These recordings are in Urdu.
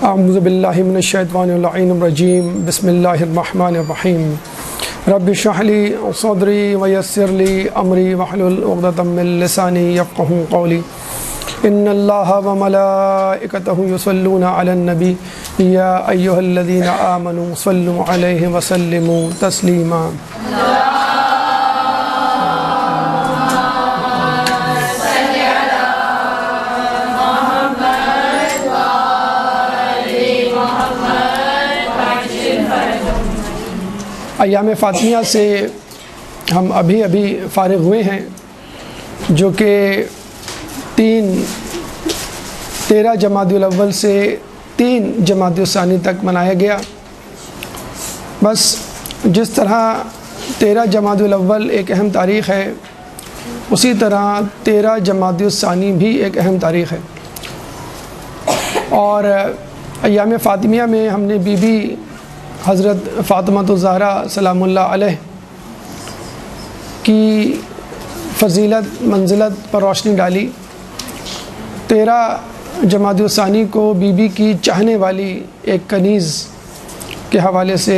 اعوذ باللہ من الشیطان اللعین الرجیم بسم اللہ الرحمن الرحیم رب اشرح لی صدری ویسر لی امری واحلل عقدۃ من لسانی یفقہوا قولی ان اللہ وملائکتہ یصلون علی النبی یا ایہا الذین آمنوا صلوا علیہ وسلموا تسلیما۔ ایام فاطمیہ سے ہم ابھی فارغ ہوئے ہیں، جو کہ 13 جمادی الاول سے 3 جمادی الثانی تک منایا گیا۔ بس جس طرح 13 جمادی الاول ایک اہم تاریخ ہے، اسی طرح 13 جمادی الثانی بھی ایک اہم تاریخ ہے۔ اور ایام فاطمیہ میں ہم نے بی بی حضرت فاطمہ الزہرا سلام اللہ علیہ کی فضیلت منزلت پر روشنی ڈالی۔ 13 جمادی الثانی کو بی بی کی چاہنے والی ایک کنیز کے حوالے سے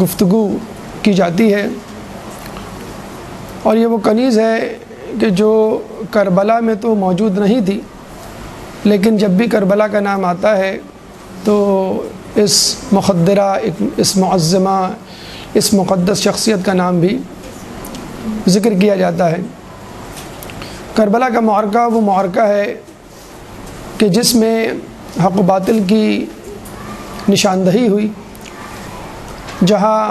گفتگو کی جاتی ہے، اور یہ وہ کنیز ہے کہ جو کربلا میں تو موجود نہیں تھی، لیکن جب بھی کربلا کا نام آتا ہے تو اس مخدرہ، اس معظمہ، اس مقدس شخصیت کا نام بھی ذکر کیا جاتا ہے۔ کربلا کا معرکہ وہ معرکہ ہے کہ جس میں حق و باطل کی نشاندہی ہوئی، جہاں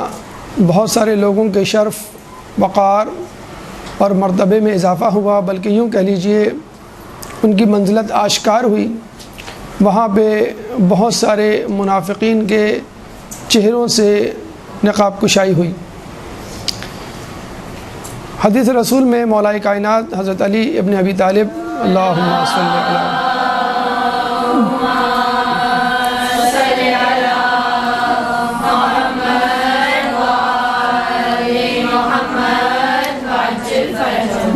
بہت سارے لوگوں کے شرف، وقار اور مرتبے میں اضافہ ہوا، بلکہ یوں کہہ لیجئے ان کی منزلت آشکار ہوئی۔ وہاں پہ بہت سارے منافقین کے چہروں سے نقاب کشائی ہوئی۔ حدیث رسول میں مولا کائنات حضرت علی ابن ابی طالب اللہم صلی علی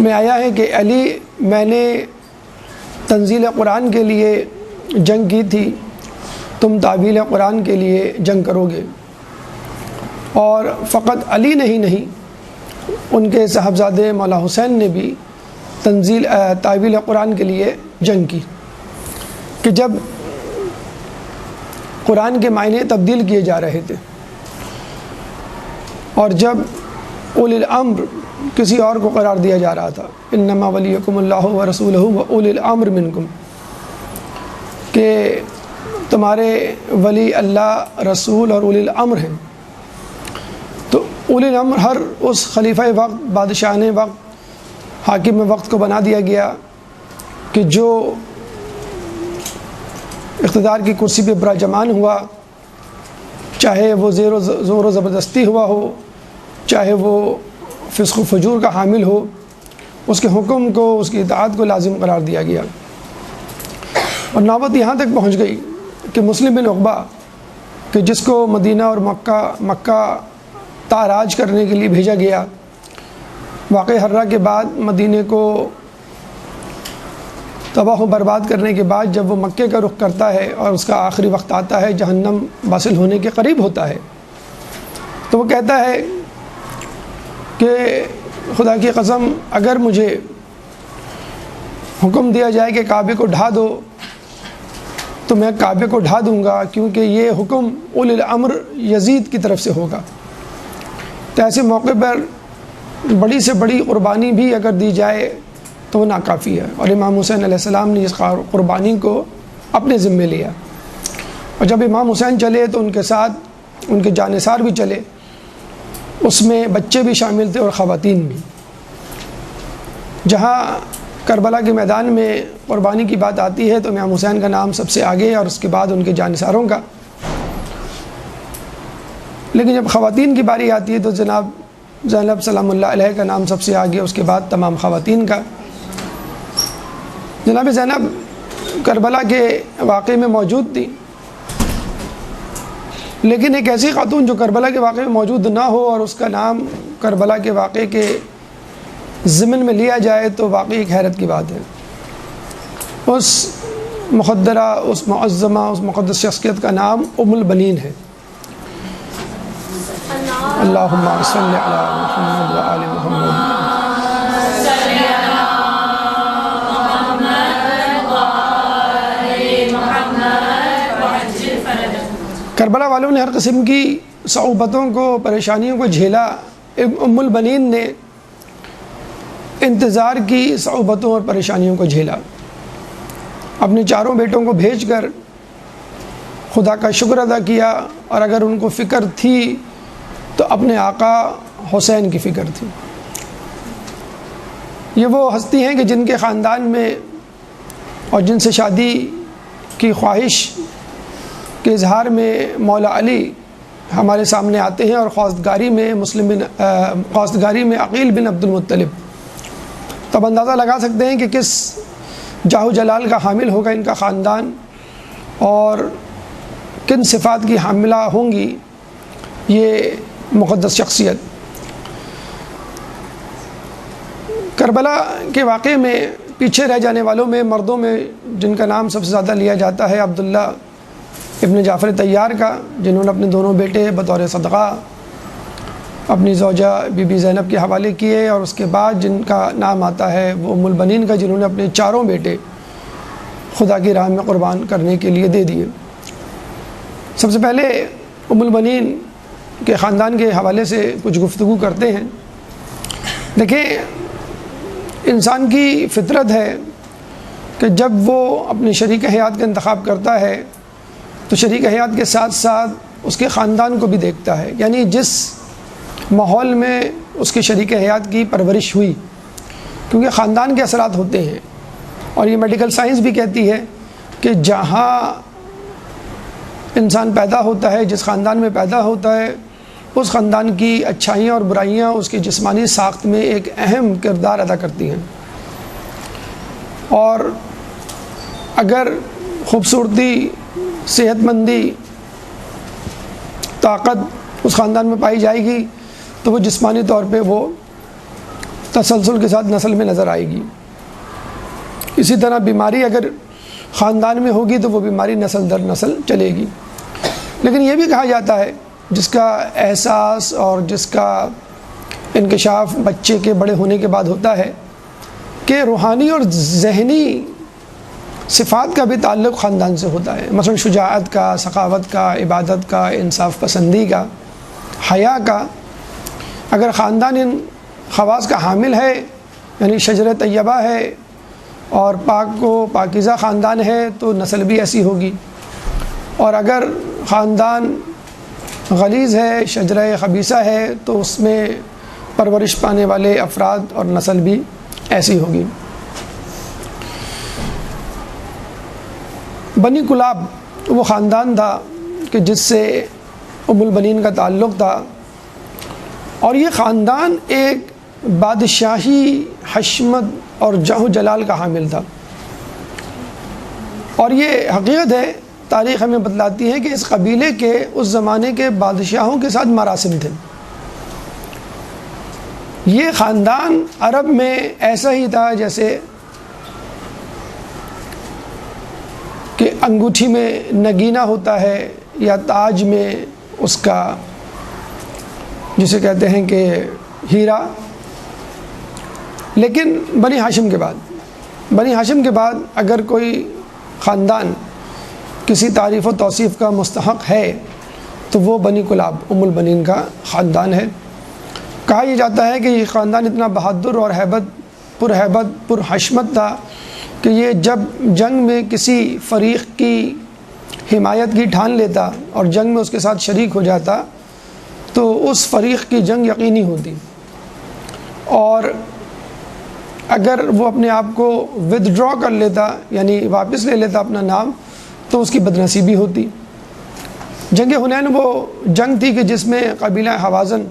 میں آیا ہے کہ علی، میں نے تنزیل قرآن کے لیے جنگ کی تھی، تم تعویل قرآن کے لیے جنگ کرو گے۔ اور فقط علی نہیں، ان کے صاحبزادے مولا حسین نے بھی تعویل قرآن کے لیے جنگ کی، کہ جب قرآن کے معنی تبدیل کیے جا رہے تھے، اور جب اولی الامر کسی اور کو قرار دیا جا رہا تھا، انما ولیکم اللہ ورسولہ واولی الامر منکم، کہ تمہارے ولی اللہ، رسول اور اولی الامر ہیں۔ تو اولی الامر ہر اس خلیفہ وقت، بادشاہ وقت، حاکم وقت کو بنا دیا گیا کہ جو اقتدار کی کرسی پہ براجمان ہوا، چاہے وہ زور و زبردستی ہوا ہو، چاہے وہ فسق و فجور کا حامل ہو، اس کے حکم کو، اس کی اطاعت کو لازم قرار دیا گیا۔ اور نوبت یہاں تک پہنچ گئی کہ مسلم بن عقبہ، کہ جس کو مدینہ اور مکہ تاراج کرنے کے لیے بھیجا گیا، واقعہ حرہ کے بعد مدینہ کو تباہ و برباد کرنے کے بعد جب وہ مکے کا رخ کرتا ہے اور اس کا آخری وقت آتا ہے، جہنم واصل ہونے کے قریب ہوتا ہے، تو وہ کہتا ہے کہ خدا کی قسم، اگر مجھے حکم دیا جائے کہ کعبے کو ڈھا دو تو میں کعبے کو ڈھا دوں گا، کیونکہ یہ حکم اولی الامر یزید کی طرف سے ہوگا۔ تو ایسے موقع پر بڑی سے بڑی قربانی بھی اگر دی جائے تو وہ ناکافی ہے، اور امام حسین علیہ السلام نے اس قربانی کو اپنے ذمے لیا۔ اور جب امام حسین چلے تو ان کے ساتھ ان کے جانثار بھی چلے، اس میں بچے بھی شامل تھے اور خواتین بھی۔ جہاں کربلا کے میدان میں قربانی کی بات آتی ہے تو امام حسین کا نام سب سے آگے، اور اس کے بعد ان کے جانثاروں کا۔ لیکن جب خواتین کی باری آتی ہے تو جناب زینب سلام اللہ علیہ کا نام سب سے آگے، اس کے بعد تمام خواتین کا۔ جناب زینب کربلا کے واقعے میں موجود تھی، لیکن ایک ایسی خاتون جو کربلا کے واقعے میں موجود نہ ہو اور اس کا نام کربلا کے واقعے کے ضمن میں لیا جائے تو واقعی ایک حیرت کی بات ہے۔ اس مقدرہ، اس معظمہ، اس مقدس شخصیت کا نام ام البنین ہے۔ اللہم صلی علی محمد و آل محمد۔ کربلا والوں نے ہر قسم کی صعوبتوں کو، پریشانیوں کو جھیلا۔ ام البنین نے انتظار کی صعوبتوں اور پریشانیوں کو جھیلا، اپنے چاروں بیٹوں کو بھیج کر خدا کا شکر ادا کیا، اور اگر ان کو فکر تھی تو اپنے آقا حسین کی فکر تھی۔ یہ وہ ہستی ہیں کہ جن کے خاندان میں اور جن سے شادی کی خواہش کے اظہار میں مولا علی ہمارے سامنے آتے ہیں، اور خواستگاری میں عقیل بن عبد المطلب۔ تو اب اندازہ لگا سکتے ہیں کہ کس جاہ و جلال کا حامل ہوگا ان کا خاندان، اور کن صفات کی حاملہ ہوں گی یہ مقدس شخصیت۔ کربلا کے واقعے میں پیچھے رہ جانے والوں میں مردوں میں جن کا نام سب سے زیادہ لیا جاتا ہے عبداللہ ابن جعفر طیار کا، جنہوں نے اپنے دونوں بیٹے بطور صدقہ اپنی زوجہ بی بی زینب کے حوالے کیے، اور اس کے بعد جن کا نام آتا ہے وہ ام البنین کا، جنہوں نے اپنے چاروں بیٹے خدا کی راہ میں قربان کرنے کے لیے دے دیے۔ سب سے پہلے ام البنین کے خاندان کے حوالے سے کچھ گفتگو کرتے ہیں۔ دیکھیں، انسان کی فطرت ہے کہ جب وہ اپنے شریک حیات کا انتخاب کرتا ہے تو شریک حیات کے ساتھ ساتھ اس کے خاندان کو بھی دیکھتا ہے، یعنی جس ماحول میں اس کے شریک حیات کی پرورش ہوئی، کیونکہ خاندان کے اثرات ہوتے ہیں، اور یہ میڈیکل سائنس بھی کہتی ہے کہ جہاں انسان پیدا ہوتا ہے، جس خاندان میں پیدا ہوتا ہے، اس خاندان کی اچھائیاں اور برائیاں اس کی جسمانی ساخت میں ایک اہم کردار ادا کرتی ہیں۔ اور اگر خوبصورتی، صحت مندی، طاقت اس خاندان میں پائی جائے گی تو وہ جسمانی طور پہ وہ تسلسل کے ساتھ نسل میں نظر آئے گی۔ اسی طرح بیماری اگر خاندان میں ہوگی تو وہ بیماری نسل در نسل چلے گی۔ لیکن یہ بھی کہا جاتا ہے، جس کا احساس اور جس کا انکشاف بچے کے بڑے ہونے کے بعد ہوتا ہے، کہ روحانی اور ذہنی صفات کا بھی تعلق خاندان سے ہوتا ہے، مثلا شجاعت کا، سخاوت کا، عبادت کا، انصاف پسندی کا، حیا کا۔ اگر خاندان ان خواص کا حامل ہے، یعنی شجر طیبہ ہے اور پاک و پاکیزہ خاندان ہے، تو نسل بھی ایسی ہوگی، اور اگر خاندان غلیظ ہے، شجرہ خبیثہ ہے، تو اس میں پرورش پانے والے افراد اور نسل بھی ایسی ہوگی۔ بنی کلاب وہ خاندان تھا کہ جس سے ام البنین کا تعلق تھا، اور یہ خاندان ایک بادشاہی حشمت اور جاہ و جلال کا حامل تھا، اور یہ حقیقت ہے، تاریخ ہمیں بتلاتی ہے کہ اس قبیلے کے اس زمانے کے بادشاہوں کے ساتھ مراسم تھے۔ یہ خاندان عرب میں ایسا ہی تھا جیسے کہ انگوٹھی میں نگینہ ہوتا ہے، یا تاج میں اس کا جسے کہتے ہیں کہ ہیرا۔ لیکن بنی ہاشم کے بعد اگر کوئی خاندان کسی تعریف و توصیف کا مستحق ہے تو وہ بنی کلاب ام البنین کا خاندان ہے۔ کہا یہ جاتا ہے کہ یہ خاندان اتنا بہادر اور پر حشمت تھا کہ یہ جب جنگ میں کسی فریق کی حمایت کی ٹھان لیتا اور جنگ میں اس کے ساتھ شریک ہو جاتا تو اس فریق کی جنگ یقینی ہوتی، اور اگر وہ اپنے آپ کو ودڈرا کر لیتا، یعنی واپس لے لیتا اپنا نام، تو اس کی بدنصیبی ہوتی۔ جنگ حنین وہ جنگ تھی کہ جس میں قبیلہ حوازن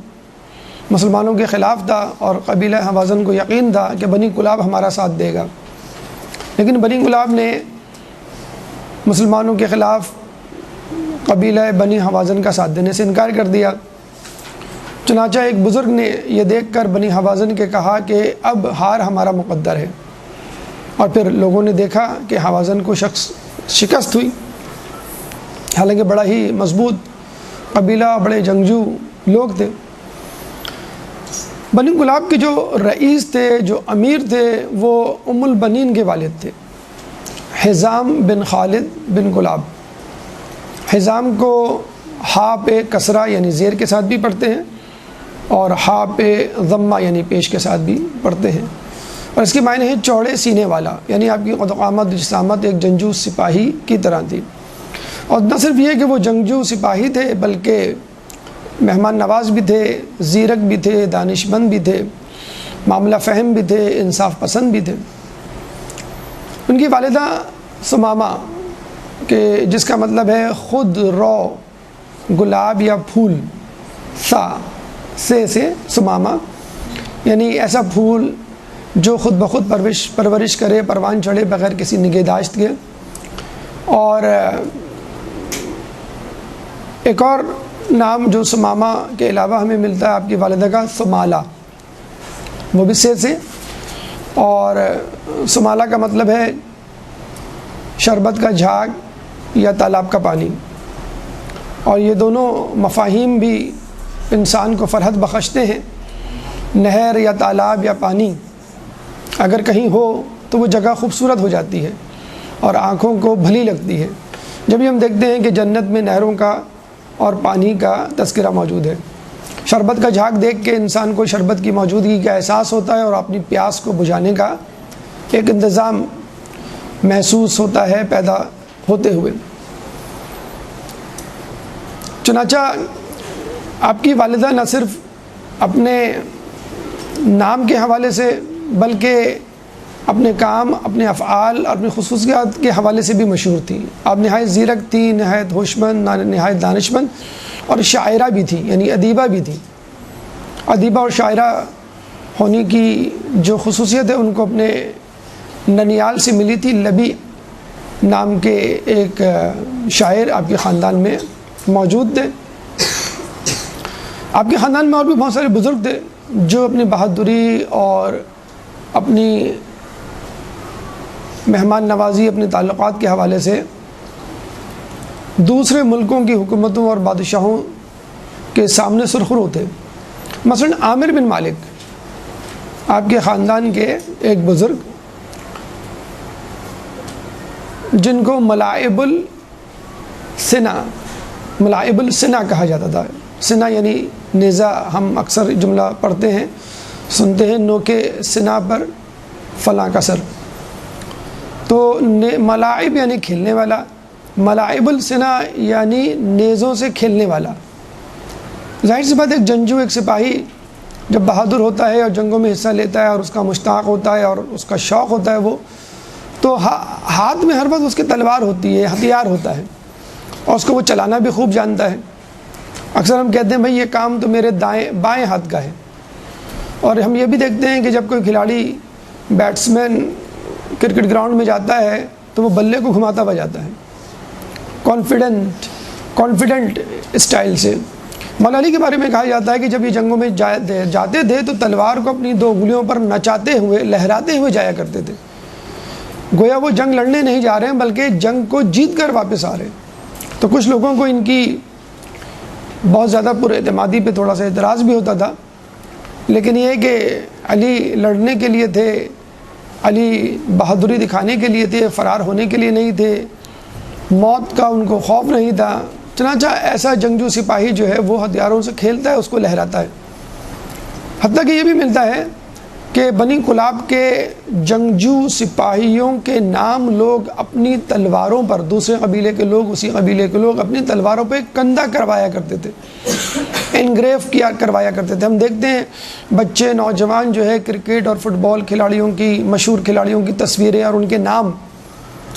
مسلمانوں کے خلاف تھا، اور قبیلہ حوازن کو یقین تھا کہ بنی کلاب ہمارا ساتھ دے گا، لیکن بنی کلاب نے مسلمانوں کے خلاف قبیلہ بنی حوازن کا ساتھ دینے سے انکار کر دیا۔ چنانچہ ایک بزرگ نے یہ دیکھ کر بنی حوازن کے کہا کہ اب ہار ہمارا مقدر ہے، اور پھر لوگوں نے دیکھا کہ حوازن کو شخص شکست ہوئی، حالانکہ بڑا ہی مضبوط قبیلہ، بڑے جنگجو لوگ تھے۔ بنی کلاب کے جو رئیس تھے، جو امیر تھے، وہ ام البنین کے والد تھے، حزام بن خالد بن کلاب۔ حزام کو ہا پہ کسرہ یعنی زیر کے ساتھ بھی پڑھتے ہیں، اور ہا پہ ضمہ یعنی پیش کے ساتھ بھی پڑھتے ہیں، اور اس کے معنی ہے چوڑے سینے والا، یعنی آپ کی قد و قامت، جسامت ایک جنگجو سپاہی کی طرح تھی۔ اور نہ صرف یہ کہ وہ جنگجو سپاہی تھے، بلکہ مہمان نواز بھی تھے، زیرک بھی تھے، دانش مند بھی تھے، معاملہ فہم بھی تھے، انصاف پسند بھی تھے۔ ان کی والدہ ثمامہ، کہ جس کا مطلب ہے خود رو گلاب یا پھول، سے ثمامہ، یعنی ایسا پھول جو خود بخود پرورش کرے، پروان چڑھے بغیر کسی نگہداشت کے۔ اور ایک اور نام جو ثمامہ کے علاوہ ہمیں ملتا ہے آپ کی والدہ کا، ثمالہ، وہ بھی سے، اور ثمالہ کا مطلب ہے شربت کا جھاگ یا تالاب کا پانی، اور یہ دونوں مفاہیم بھی انسان کو فرحت بخشتے ہیں۔ نہر یا تالاب یا پانی اگر کہیں ہو تو وہ جگہ خوبصورت ہو جاتی ہے اور آنکھوں کو بھلی لگتی ہے۔ جب بھی ہم دیکھتے ہیں کہ جنت میں نہروں کا اور پانی کا تذکرہ موجود ہے، شربت کا جھاگ دیکھ کے انسان کو شربت کی موجودگی کا احساس ہوتا ہے، اور اپنی پیاس کو بجھانے کا ایک انتظام محسوس ہوتا ہے پیدا ہوتے ہوئے۔ چنانچہ آپ کی والدہ نہ صرف اپنے نام کے حوالے سے بلکہ اپنے کام، اپنے افعال اور اپنی خصوصیات کے حوالے سے بھی مشہور تھی۔ آپ نہایت زیرک تھی، نہایت ہوشمند، نہایت دانشمند اور شاعرہ بھی تھی، یعنی ادیبہ بھی تھی۔ ادیبہ اور شاعرہ ہونے کی جو خصوصیت ہے ان کو اپنے ننیال سے ملی تھی۔ لبی نام کے ایک شاعر آپ کے خاندان میں موجود تھے۔ آپ کے خاندان میں اور بھی بہت سارے بزرگ تھے جو اپنی بہادری اور اپنی مہمان نوازی، اپنے تعلقات کے حوالے سے دوسرے ملکوں کی حکومتوں اور بادشاہوں کے سامنے سرخرو تھے۔ مثلا عامر بن مالک آپ کے خاندان کے ایک بزرگ، جن کو ملاعب السنا کہا جاتا تھا۔ سنا یعنی نیزہ، ہم اکثر جملہ پڑھتے ہیں، سنتے ہیں، نوکے سنا پر فلاں کا سر، تو ملاعب یعنی کھیلنے والا، ملاعب السنا یعنی نیزوں سے کھیلنے والا۔ ظاہر سی بات ایک جنگجو، ایک سپاہی جب بہادر ہوتا ہے اور جنگوں میں حصہ لیتا ہے اور اس کا مشتاق ہوتا ہے اور اس کا شوق ہوتا ہے وہ، تو ہاتھ میں ہر وقت اس کی تلوار ہوتی ہے، ہتھیار ہوتا ہے، اور اس کو وہ چلانا بھی خوب جانتا ہے۔ اکثر ہم کہتے ہیں بھائی یہ کام تو میرے بائیں ہاتھ کا ہے، اور ہم یہ بھی دیکھتے ہیں کہ جب کوئی کھلاڑی، بیٹسمین کرکٹ گراؤنڈ میں جاتا ہے تو وہ بلے کو گھماتا ہوا جاتا ہے، کانفیڈنٹ اسٹائل سے۔ مولا علی کے بارے میں کہا جاتا ہے کہ جب یہ جنگوں میں جاتے تھے تو تلوار کو اپنی دو انگلیوں پر نچاتے ہوئے، لہراتے ہوئے جایا کرتے تھے، گویا وہ جنگ لڑنے نہیں جا رہے ہیں بلکہ جنگ کو جیت کر واپس آ رہے ہیں۔ تو کچھ لوگوں کو ان کی بہت زیادہ پر اعتمادی پہ تھوڑا سا اعتراض بھی ہوتا تھا، لیکن یہ کہ علی لڑنے کے لیے تھے، علی بہادری دکھانے کے لیے تھے، فرار ہونے کے لیے نہیں تھے، موت کا ان کو خوف نہیں تھا۔ چنانچہ ایسا جنگجو سپاہی جو ہے وہ ہتھیاروں سے کھیلتا ہے، اس کو لہراتا ہے۔ حتیٰ کہ یہ بھی ملتا ہے کہ بنی کلاب کے جنگجو سپاہیوں کے نام لوگ اپنی تلواروں پر، دوسرے قبیلے کے لوگ، اسی قبیلے کے لوگ اپنی تلواروں پہ کندہ کروایا کرتے تھے، انگریو کروایا کرتے تھے۔ ہم دیکھتے ہیں بچے، نوجوان جو ہے کرکٹ اور فٹ بال کھلاڑیوں کی، مشہور کھلاڑیوں کی تصویریں اور ان کے نام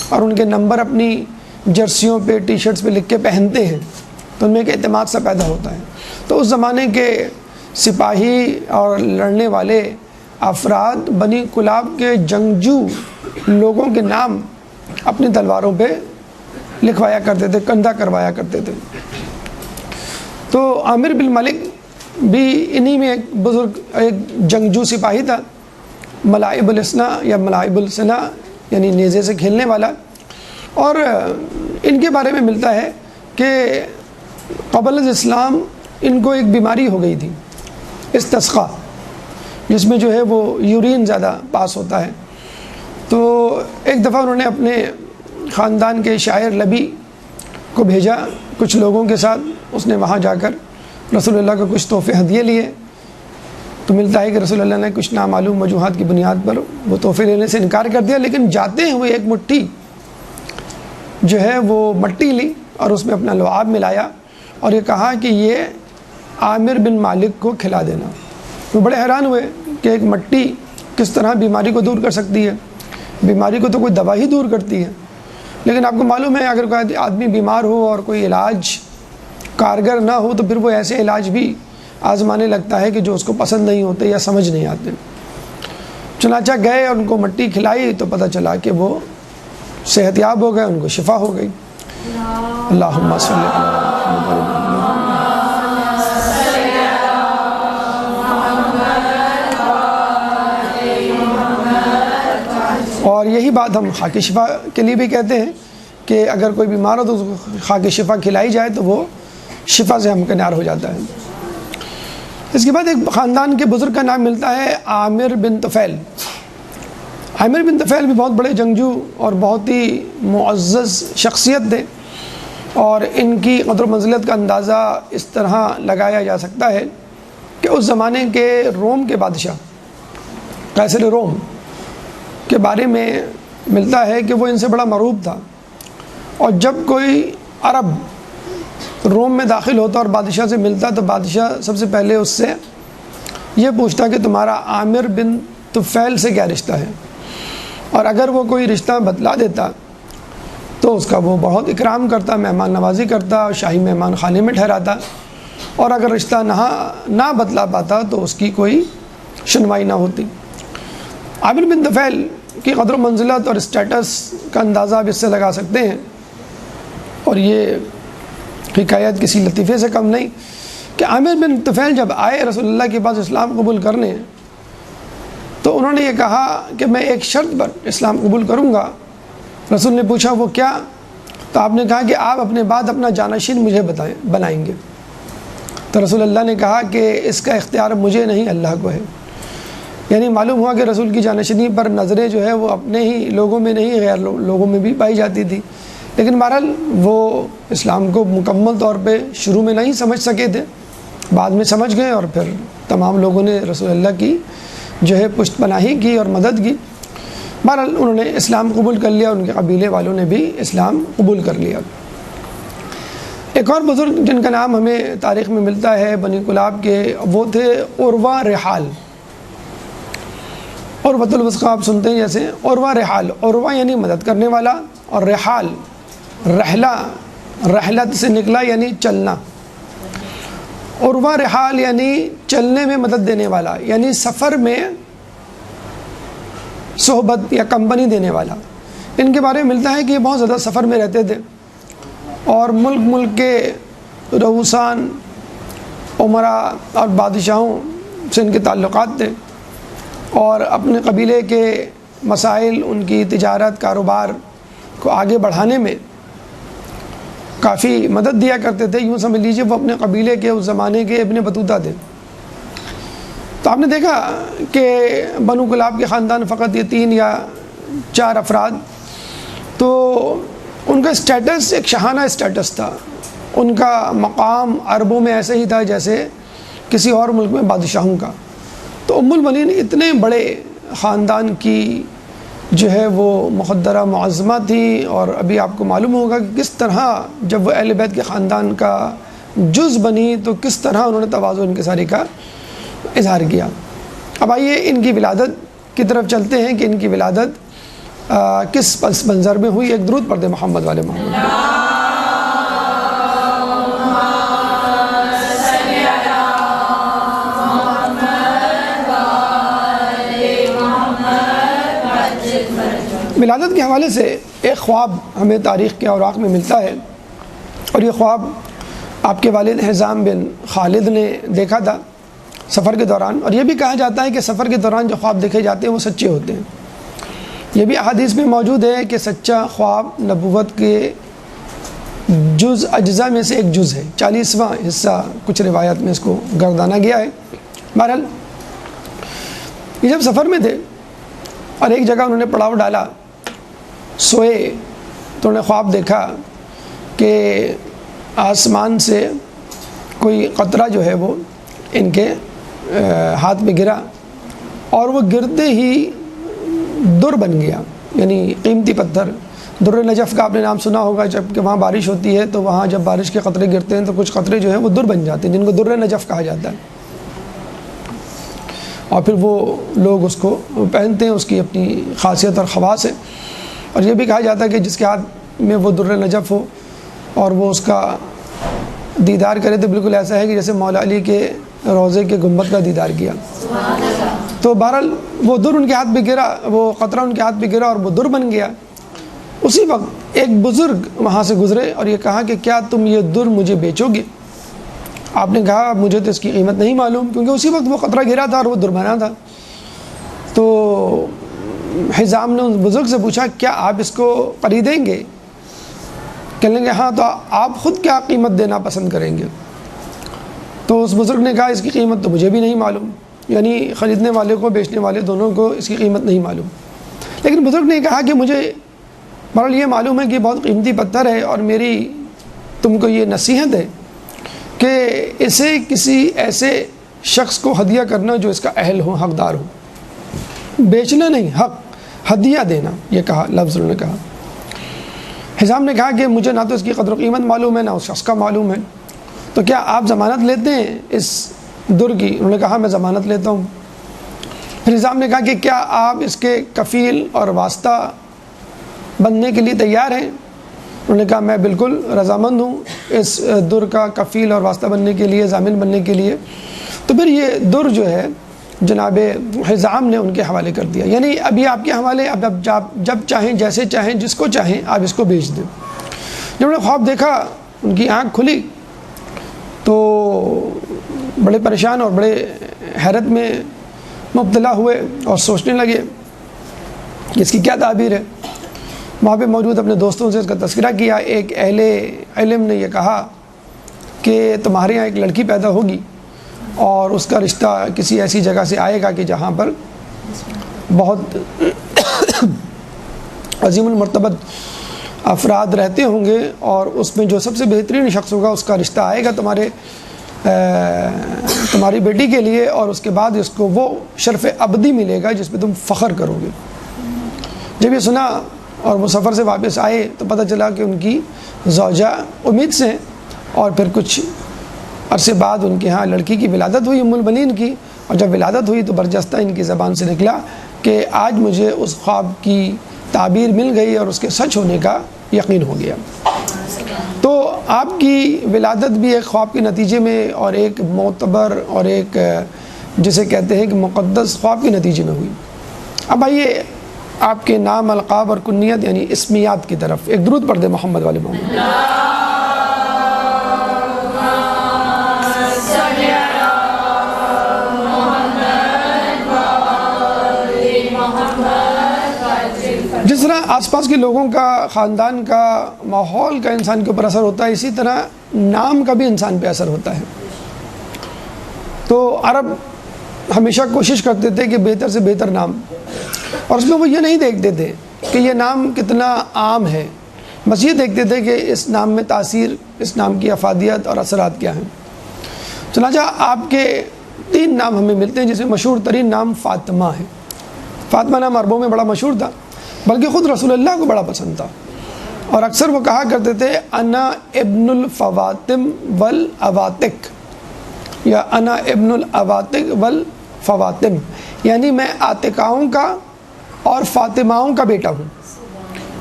اور ان کے نمبر اپنی جرسیوں پہ، ٹی شرٹس پہ لکھ کے پہنتے ہیں، تو ان میں ایک اعتماد سا پیدا ہوتا ہے۔ تو اس زمانے کے سپاہی اور لڑنے والے افراد بنی کلاب کے جنگجو لوگوں کے نام اپنی تلواروں پہ لکھوایا کرتے تھے، کندھا کروایا کرتے تھے۔ تو عامر بن مالک بھی انہی میں ایک بزرگ، ایک جنگجو سپاہی تھا، ملاعب السنا یا ملاعب السنا یعنی نیزے سے کھیلنے والا۔ اور ان کے بارے میں ملتا ہے کہ قبل الاسلام ان کو ایک بیماری ہو گئی تھی، استسقاء، جس میں جو ہے وہ یورین زیادہ پاس ہوتا ہے. تو ایک دفعہ انہوں نے اپنے خاندان کے شاعر لبی کو بھیجا کچھ لوگوں کے ساتھ. اس نے وہاں جا کر رسول اللہ کو کچھ تحفے ہدیے لیے. تو ملتا ہے کہ رسول اللہ نے کچھ نامعلوم وجوہات کی بنیاد پر وہ تحفے لینے سے انکار کر دیا، لیکن جاتے ہوئے ایک مٹھی جو ہے وہ مٹی لی اور اس میں اپنا لعاب ملایا اور یہ کہا کہ یہ عامر بن مالک کو کھلا دینا. وہ بڑے حیران ہوئے کہ ایک مٹی کس طرح بیماری کو دور کر سکتی ہے، بیماری کو تو کوئی دوا ہی دور کرتی ہے. لیکن آپ کو معلوم ہے اگر کوئی آدمی بیمار ہو اور کوئی علاج کارگر نہ ہو تو پھر وہ ایسے علاج بھی آزمانے لگتا ہے کہ جو اس کو پسند نہیں ہوتے یا سمجھ نہیں آتے. چنانچہ گئے اور ان کو مٹی کھلائی تو پتہ چلا کہ وہ صحت یاب ہو گئے، ان کو شفا ہو گئی. اللہم صلی اللہ اور یہی بات ہم خاک شفا کے لیے بھی کہتے ہیں کہ اگر کوئی بیمار ہو تو اس کو خاک شفا کھلائی جائے تو وہ شفا سے ہمکنار ہو جاتا ہے. اس کے بعد ایک خاندان کے بزرگ کا نام ملتا ہے عامر بن طفیل. عامر بن طفیل بھی بہت بڑے جنگجو اور بہت ہی معزز شخصیت تھے، اور ان کی قدر و منزلت کا اندازہ اس طرح لگایا جا سکتا ہے کہ اس زمانے کے روم کے بادشاہ قیصر روم کے بارے میں ملتا ہے کہ وہ ان سے بڑا مرعوب تھا. اور جب کوئی عرب روم میں داخل ہوتا اور بادشاہ سے ملتا تو بادشاہ سب سے پہلے اس سے یہ پوچھتا کہ تمہارا عامر بن طفیل سے کیا رشتہ ہے، اور اگر وہ کوئی رشتہ بتلا دیتا تو اس کا وہ بہت اکرام کرتا، مہمان نوازی کرتا اور شاہی مہمان خانے میں ٹھہراتا، اور اگر رشتہ نہ بتلا پاتا تو اس کی کوئی سنوائی نہ ہوتی. عامر بن طفیل کی قدر و منزلت اور اسٹیٹس کا اندازہ آپ اس سے لگا سکتے ہیں، اور یہ حکایت کسی لطیفے سے کم نہیں کہ عامر بن طفیل جب آئے رسول اللہ کے پاس اسلام قبول کرنے تو انہوں نے یہ کہا کہ میں ایک شرط پر اسلام قبول کروں گا. رسول نے پوچھا وہ کیا؟ تو آپ نے کہا کہ آپ اپنے بعد اپنا جانشین مجھے بنائیں گے. تو رسول اللہ نے کہا کہ اس کا اختیار مجھے نہیں، اللہ کو ہے. یعنی معلوم ہوا کہ رسول کی جانشینی پر نظریں جو ہے وہ اپنے ہی لوگوں میں نہیں غیر لوگوں میں بھی پائی جاتی تھی. لیکن بہرحال وہ اسلام کو مکمل طور پہ شروع میں نہیں سمجھ سکے تھے، بعد میں سمجھ گئے اور پھر تمام لوگوں نے رسول اللہ کی جو ہے پشت پناہی کی اور مدد کی. بہرحال انہوں نے اسلام قبول کر لیا، ان کے قبیلے والوں نے بھی اسلام قبول کر لیا. ایک اور بزرگ جن کا نام ہمیں تاریخ میں ملتا ہے بنی کلاب کے، وہ تھے عروہ رحال. عروۃ الوثقیٰ آپ سنتے ہیں جیسے عروہ رحال. عروہ یعنی مدد کرنے والا، اور رحال رحلت سے نکلا یعنی چلنا. عروہ رحال یعنی چلنے میں مدد دینے والا، یعنی سفر میں صحبت یا کمپنی دینے والا. ان کے بارے میں ملتا ہے کہ یہ بہت زیادہ سفر میں رہتے تھے اور ملک کے رؤوسان، عمراء اور بادشاہوں سے ان کے تعلقات تھے، اور اپنے قبیلے کے مسائل، ان کی تجارت کاروبار کو آگے بڑھانے میں کافی مدد دیا کرتے تھے. یوں سمجھ لیجیے وہ اپنے قبیلے کے اس زمانے کے ابن بطوطہ تھے. تو آپ نے دیکھا کہ بنو کلاب کے خاندان فقط یہ 3 یا 4 افراد، تو ان کا اسٹیٹس ایک شاہانہ اسٹیٹس تھا. ان کا مقام عربوں میں ایسے ہی تھا جیسے کسی اور ملک میں بادشاہوں کا. تو ام المؤمنین اتنے بڑے خاندان کی جو ہے وہ مقدرہ معظمہ تھی، اور ابھی آپ کو معلوم ہوگا کہ کس طرح جب وہ اہل بیت کے خاندان کا جز بنی تو کس طرح انہوں نے تواضع و انکساری کا اظہار کیا. اب آئیے ان کی ولادت کی طرف چلتے ہیں کہ ان کی ولادت کس پس منظر میں ہوئی. ایک درود پڑھ دیں محمد والے محمد. ولادت کے حوالے سے ایک خواب ہمیں تاریخ کے اوراق میں ملتا ہے، اور یہ خواب آپ کے والد حزام بن خالد نے دیکھا تھا سفر کے دوران. اور یہ بھی کہا جاتا ہے کہ سفر کے دوران جو خواب دیکھے جاتے ہیں وہ سچے ہوتے ہیں. یہ بھی احادیث میں موجود ہے کہ سچا خواب نبوت کے جز اجزاء میں سے ایک جز ہے، 40واں حصہ کچھ روایات میں اس کو گردانا گیا ہے۔ بہرحال یہ جب سفر میں تھے اور ایک جگہ انہوں نے پڑاؤ ڈالا، سوئے تو انہوں نے خواب دیکھا کہ آسمان سے کوئی قطرہ جو ہے وہ ان کے ہاتھ میں گرا اور وہ گرتے ہی در بن گیا، یعنی قیمتی پتھر۔ در نجف کا آپ نے نام سنا ہوگا، جب کہ وہاں بارش ہوتی ہے تو وہاں جب بارش کے قطرے گرتے ہیں تو کچھ قطرے جو ہیں وہ در بن جاتے ہیں، جن کو در نجف کہا جاتا ہے، اور پھر وہ لوگ اس کو پہنتے ہیں، اس کی اپنی خاصیت اور خواص ہے۔ اور یہ بھی کہا جاتا ہے کہ جس کے ہاتھ میں وہ در نجف ہو اور وہ اس کا دیدار کرے تو بالکل ایسا ہے کہ جیسے مولا علی کے روضے کے گنبد کا دیدار کیا۔ تو بہرحال وہ در ان کے ہاتھ پہ گرا، وہ قطرہ ان کے ہاتھ پہ گرا اور وہ در بن گیا۔ اسی وقت ایک بزرگ وہاں سے گزرے اور یہ کہا کہ کیا تم یہ در مجھے بیچو گے؟ آپ نے کہا مجھے تو اس کی قیمت نہیں معلوم، کیونکہ اسی وقت وہ قطرہ گرا تھا اور وہ در بنا تھا۔ تو حزام نے اس بزرگ سے پوچھا کیا آپ اس کو خریدیں گے؟ کہنے لگے ہاں، تو آپ خود کیا قیمت دینا پسند کریں گے؟ تو اس بزرگ نے کہا اس کی قیمت تو مجھے بھی نہیں معلوم، یعنی خریدنے والے کو بیچنے والے دونوں کو اس کی قیمت نہیں معلوم۔ لیکن بزرگ نے کہا کہ مجھے بہرحال یہ معلوم ہے کہ بہت قیمتی پتھر ہے اور میری تم کو یہ نصیحت ہے کہ اسے کسی ایسے شخص کو ہدیہ کرنا جو اس کا اہل ہو، حقدار ہو، بیچنا نہیں، حق ہدیہ دینا، یہ کہا لفظ انہوں نے کہا۔ حزام نے کہا کہ مجھے نہ تو اس کی قدر و قیمت معلوم ہے نہ اس شخص کا معلوم ہے، تو کیا آپ ضمانت لیتے ہیں اس در کی؟ انہوں نے کہا میں ضمانت لیتا ہوں۔ پھر حزام نے کہا کہ کیا آپ اس کے کفیل اور واسطہ بننے کے لیے تیار ہیں؟ انہوں نے کہا میں بالکل رضامند ہوں اس در کا کفیل اور واسطہ بننے کے لیے، ضامن بننے کے لیے۔ تو پھر یہ در جو ہے جناب حزام نے ان کے حوالے کر دیا، یعنی ابھی آپ کے حوالے، اب جب چاہیں، جیسے چاہیں، جس کو چاہیں آپ اس کو بیچ دیں۔ جب انہوں نے خواب دیکھا ان کی آنکھ کھلی تو بڑے پریشان اور بڑے حیرت میں مبتلا ہوئے اور سوچنے لگے کہ اس کی کیا تعبیر ہے۔ وہاں پہ موجود اپنے دوستوں سے اس کا تذکرہ کیا۔ ایک اہل علم نے یہ کہا کہ تمہارے یہاں ایک لڑکی پیدا ہوگی اور اس کا رشتہ کسی ایسی جگہ سے آئے گا کہ جہاں پر بہت عظیم المرتبت افراد رہتے ہوں گے، اور اس میں جو سب سے بہترین شخص ہوگا اس کا رشتہ آئے گا تمہاری بیٹی کے لیے، اور اس کے بعد اس کو وہ شرف ابدی ملے گا جس پہ تم فخر کرو گے۔ جب یہ سنا اور وہ سفر سے واپس آئے تو پتہ چلا کہ ان کی زوجہ امید سے، اور پھر کچھ عرصے بعد ان کے ہاں لڑکی کی ولادت ہوئی، ام البنین کی، اور جب ولادت ہوئی تو برجستہ ان کی زبان سے نکلا کہ آج مجھے اس خواب کی تعبیر مل گئی اور اس کے سچ ہونے کا یقین ہو گیا۔ تو آپ کی ولادت بھی ایک خواب کے نتیجے میں اور ایک معتبر اور ایک جسے کہتے ہیں کہ مقدس خواب کے نتیجے میں ہوئی۔ اب آئیے آپ کے نام، القاب اور کنیت یعنی اسمیات کی طرف ایک درود پڑھ دیں محمد والے محمد۔ جس طرح آس پاس کے لوگوں کا، خاندان کا، ماحول کا انسان کے اوپر اثر ہوتا ہے، اسی طرح نام کا بھی انسان پہ اثر ہوتا ہے۔ تو عرب ہمیشہ کوشش کرتے تھے کہ بہتر سے بہتر نام، اور اس میں وہ یہ نہیں دیکھتے تھے کہ یہ نام کتنا عام ہے، بس یہ دیکھتے تھے کہ اس نام میں تاثیر، اس نام کی افادیت اور اثرات کیا ہیں۔ چنانچہ آپ کے 3 نام ہمیں ملتے ہیں، جسے مشہور ترین نام فاطمہ ہے۔ فاطمہ نام عربوں میں بڑا مشہور تھا، بلکہ خود رسول اللہ کو بڑا پسند تھا، اور اکثر وہ کہا کرتے تھے انا ابن الفواتم والعواتق، یا انا ابن العواتق والفواتم، یعنی میں عاتقاؤں کا اور فاطماؤں کا بیٹا ہوں۔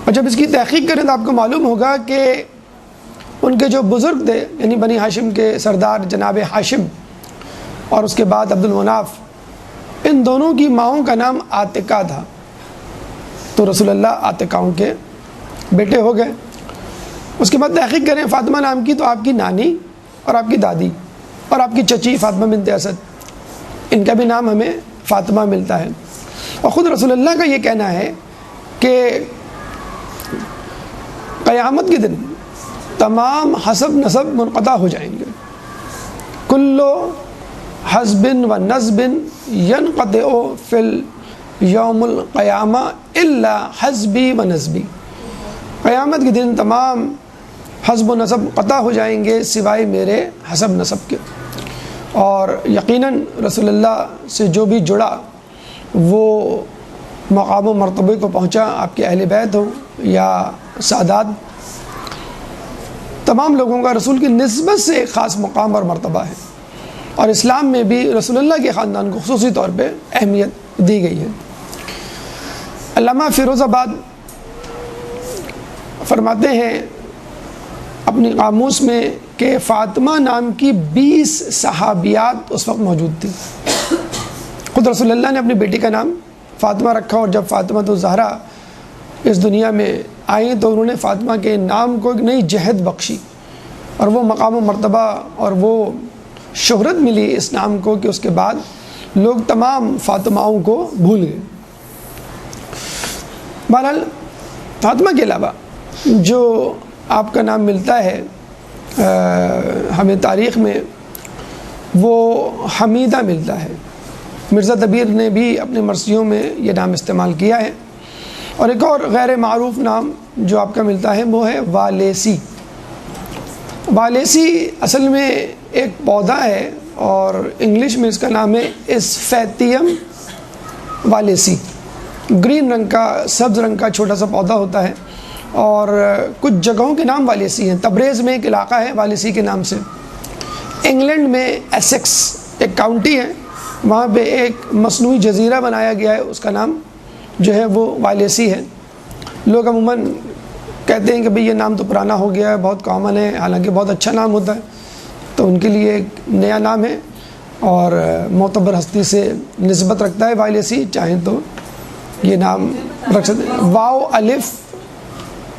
اور جب اس کی تحقیق کریں تو آپ کو معلوم ہوگا کہ ان کے جو بزرگ تھے، یعنی بنی ہاشم کے سردار جناب ہاشم اور اس کے بعد عبد المناف، ان دونوں کی ماؤں کا نام عاتقہ تھا، تو رسول اللہ عاتقاؤں کے بیٹے ہو گئے۔ اس کے بعد تحقیق کریں فاطمہ نام کی، تو آپ کی نانی اور آپ کی دادی اور آپ کی چچی فاطمہ بنت اسد، ان کا بھی نام ہمیں فاطمہ ملتا ہے۔ اور خود رسول اللہ کا یہ کہنا ہے کہ قیامت کے دن تمام حسب نسب منقطع ہو جائیں گے. کلو حسب و نسب ینقطع فی یوم القیامہ الا حسبی و نسبی. قیامت کے دن تمام حسب و نسب قطع ہو جائیں گے سوائے میرے حسب نسب کے. اور یقیناً رسول اللہ سے جو بھی جڑا وہ مقام و مرتبے کو پہنچا، آپ کے اہل بیت ہوں یا سادات، تمام لوگوں کا رسول کی نسبت سے ایک خاص مقام اور مرتبہ ہے. اور اسلام میں بھی رسول اللہ کے خاندان کو خصوصی طور پہ اہمیت دی گئی ہے. علامہ فیروز آباد فرماتے ہیں اپنی قاموس میں کہ فاطمہ نام کی 20 صحابیات اس وقت موجود تھیں. خود رسول اللہ نے اپنی بیٹی کا نام فاطمہ رکھا، اور جب فاطمہ تو زہرا اس دنیا میں آئیں تو انہوں نے فاطمہ کے نام کو ایک نئی جہت بخشی، اور وہ مقام و مرتبہ اور وہ شہرت ملی اس نام کو کہ اس کے بعد لوگ تمام فاطماؤں کو بھول گئے. بہرحال فاطمہ کے علاوہ جو آپ کا نام ملتا ہے ہمیں تاریخ میں، وہ حمیدہ ملتا ہے. مرزا دبیر نے بھی اپنے مرثیوں میں یہ نام استعمال کیا ہے. اور ایک اور غیر معروف نام جو آپ کا ملتا ہے وہ ہے والیسی. والیسی اصل میں ایک پودا ہے اور انگلش میں اس کا نام ہے اسفیتیم والیسی. گرین رنگ کا، سبز رنگ کا چھوٹا سا پودا ہوتا ہے، اور کچھ جگہوں کے نام والیسی ہیں. تبریز میں ایک علاقہ ہے والیسی کے نام سے. انگلینڈ میں ایسیکس ایک کاؤنٹی ہے، وہاں پہ ایک مصنوعی جزیرہ بنایا گیا ہے، اس کا نام جو ہے وہ والیسی ہے. لوگ عموماً کہتے ہیں کہ بھئی یہ نام تو پرانا ہو گیا ہے، بہت کامن ہے، حالانکہ بہت اچھا نام ہوتا ہے. تو ان کے لیے ایک نیا نام ہے اور معتبر ہستی سے نسبت رکھتا ہے والیسی. چاہیں تو یہ نام رکھ سکتے ہیں.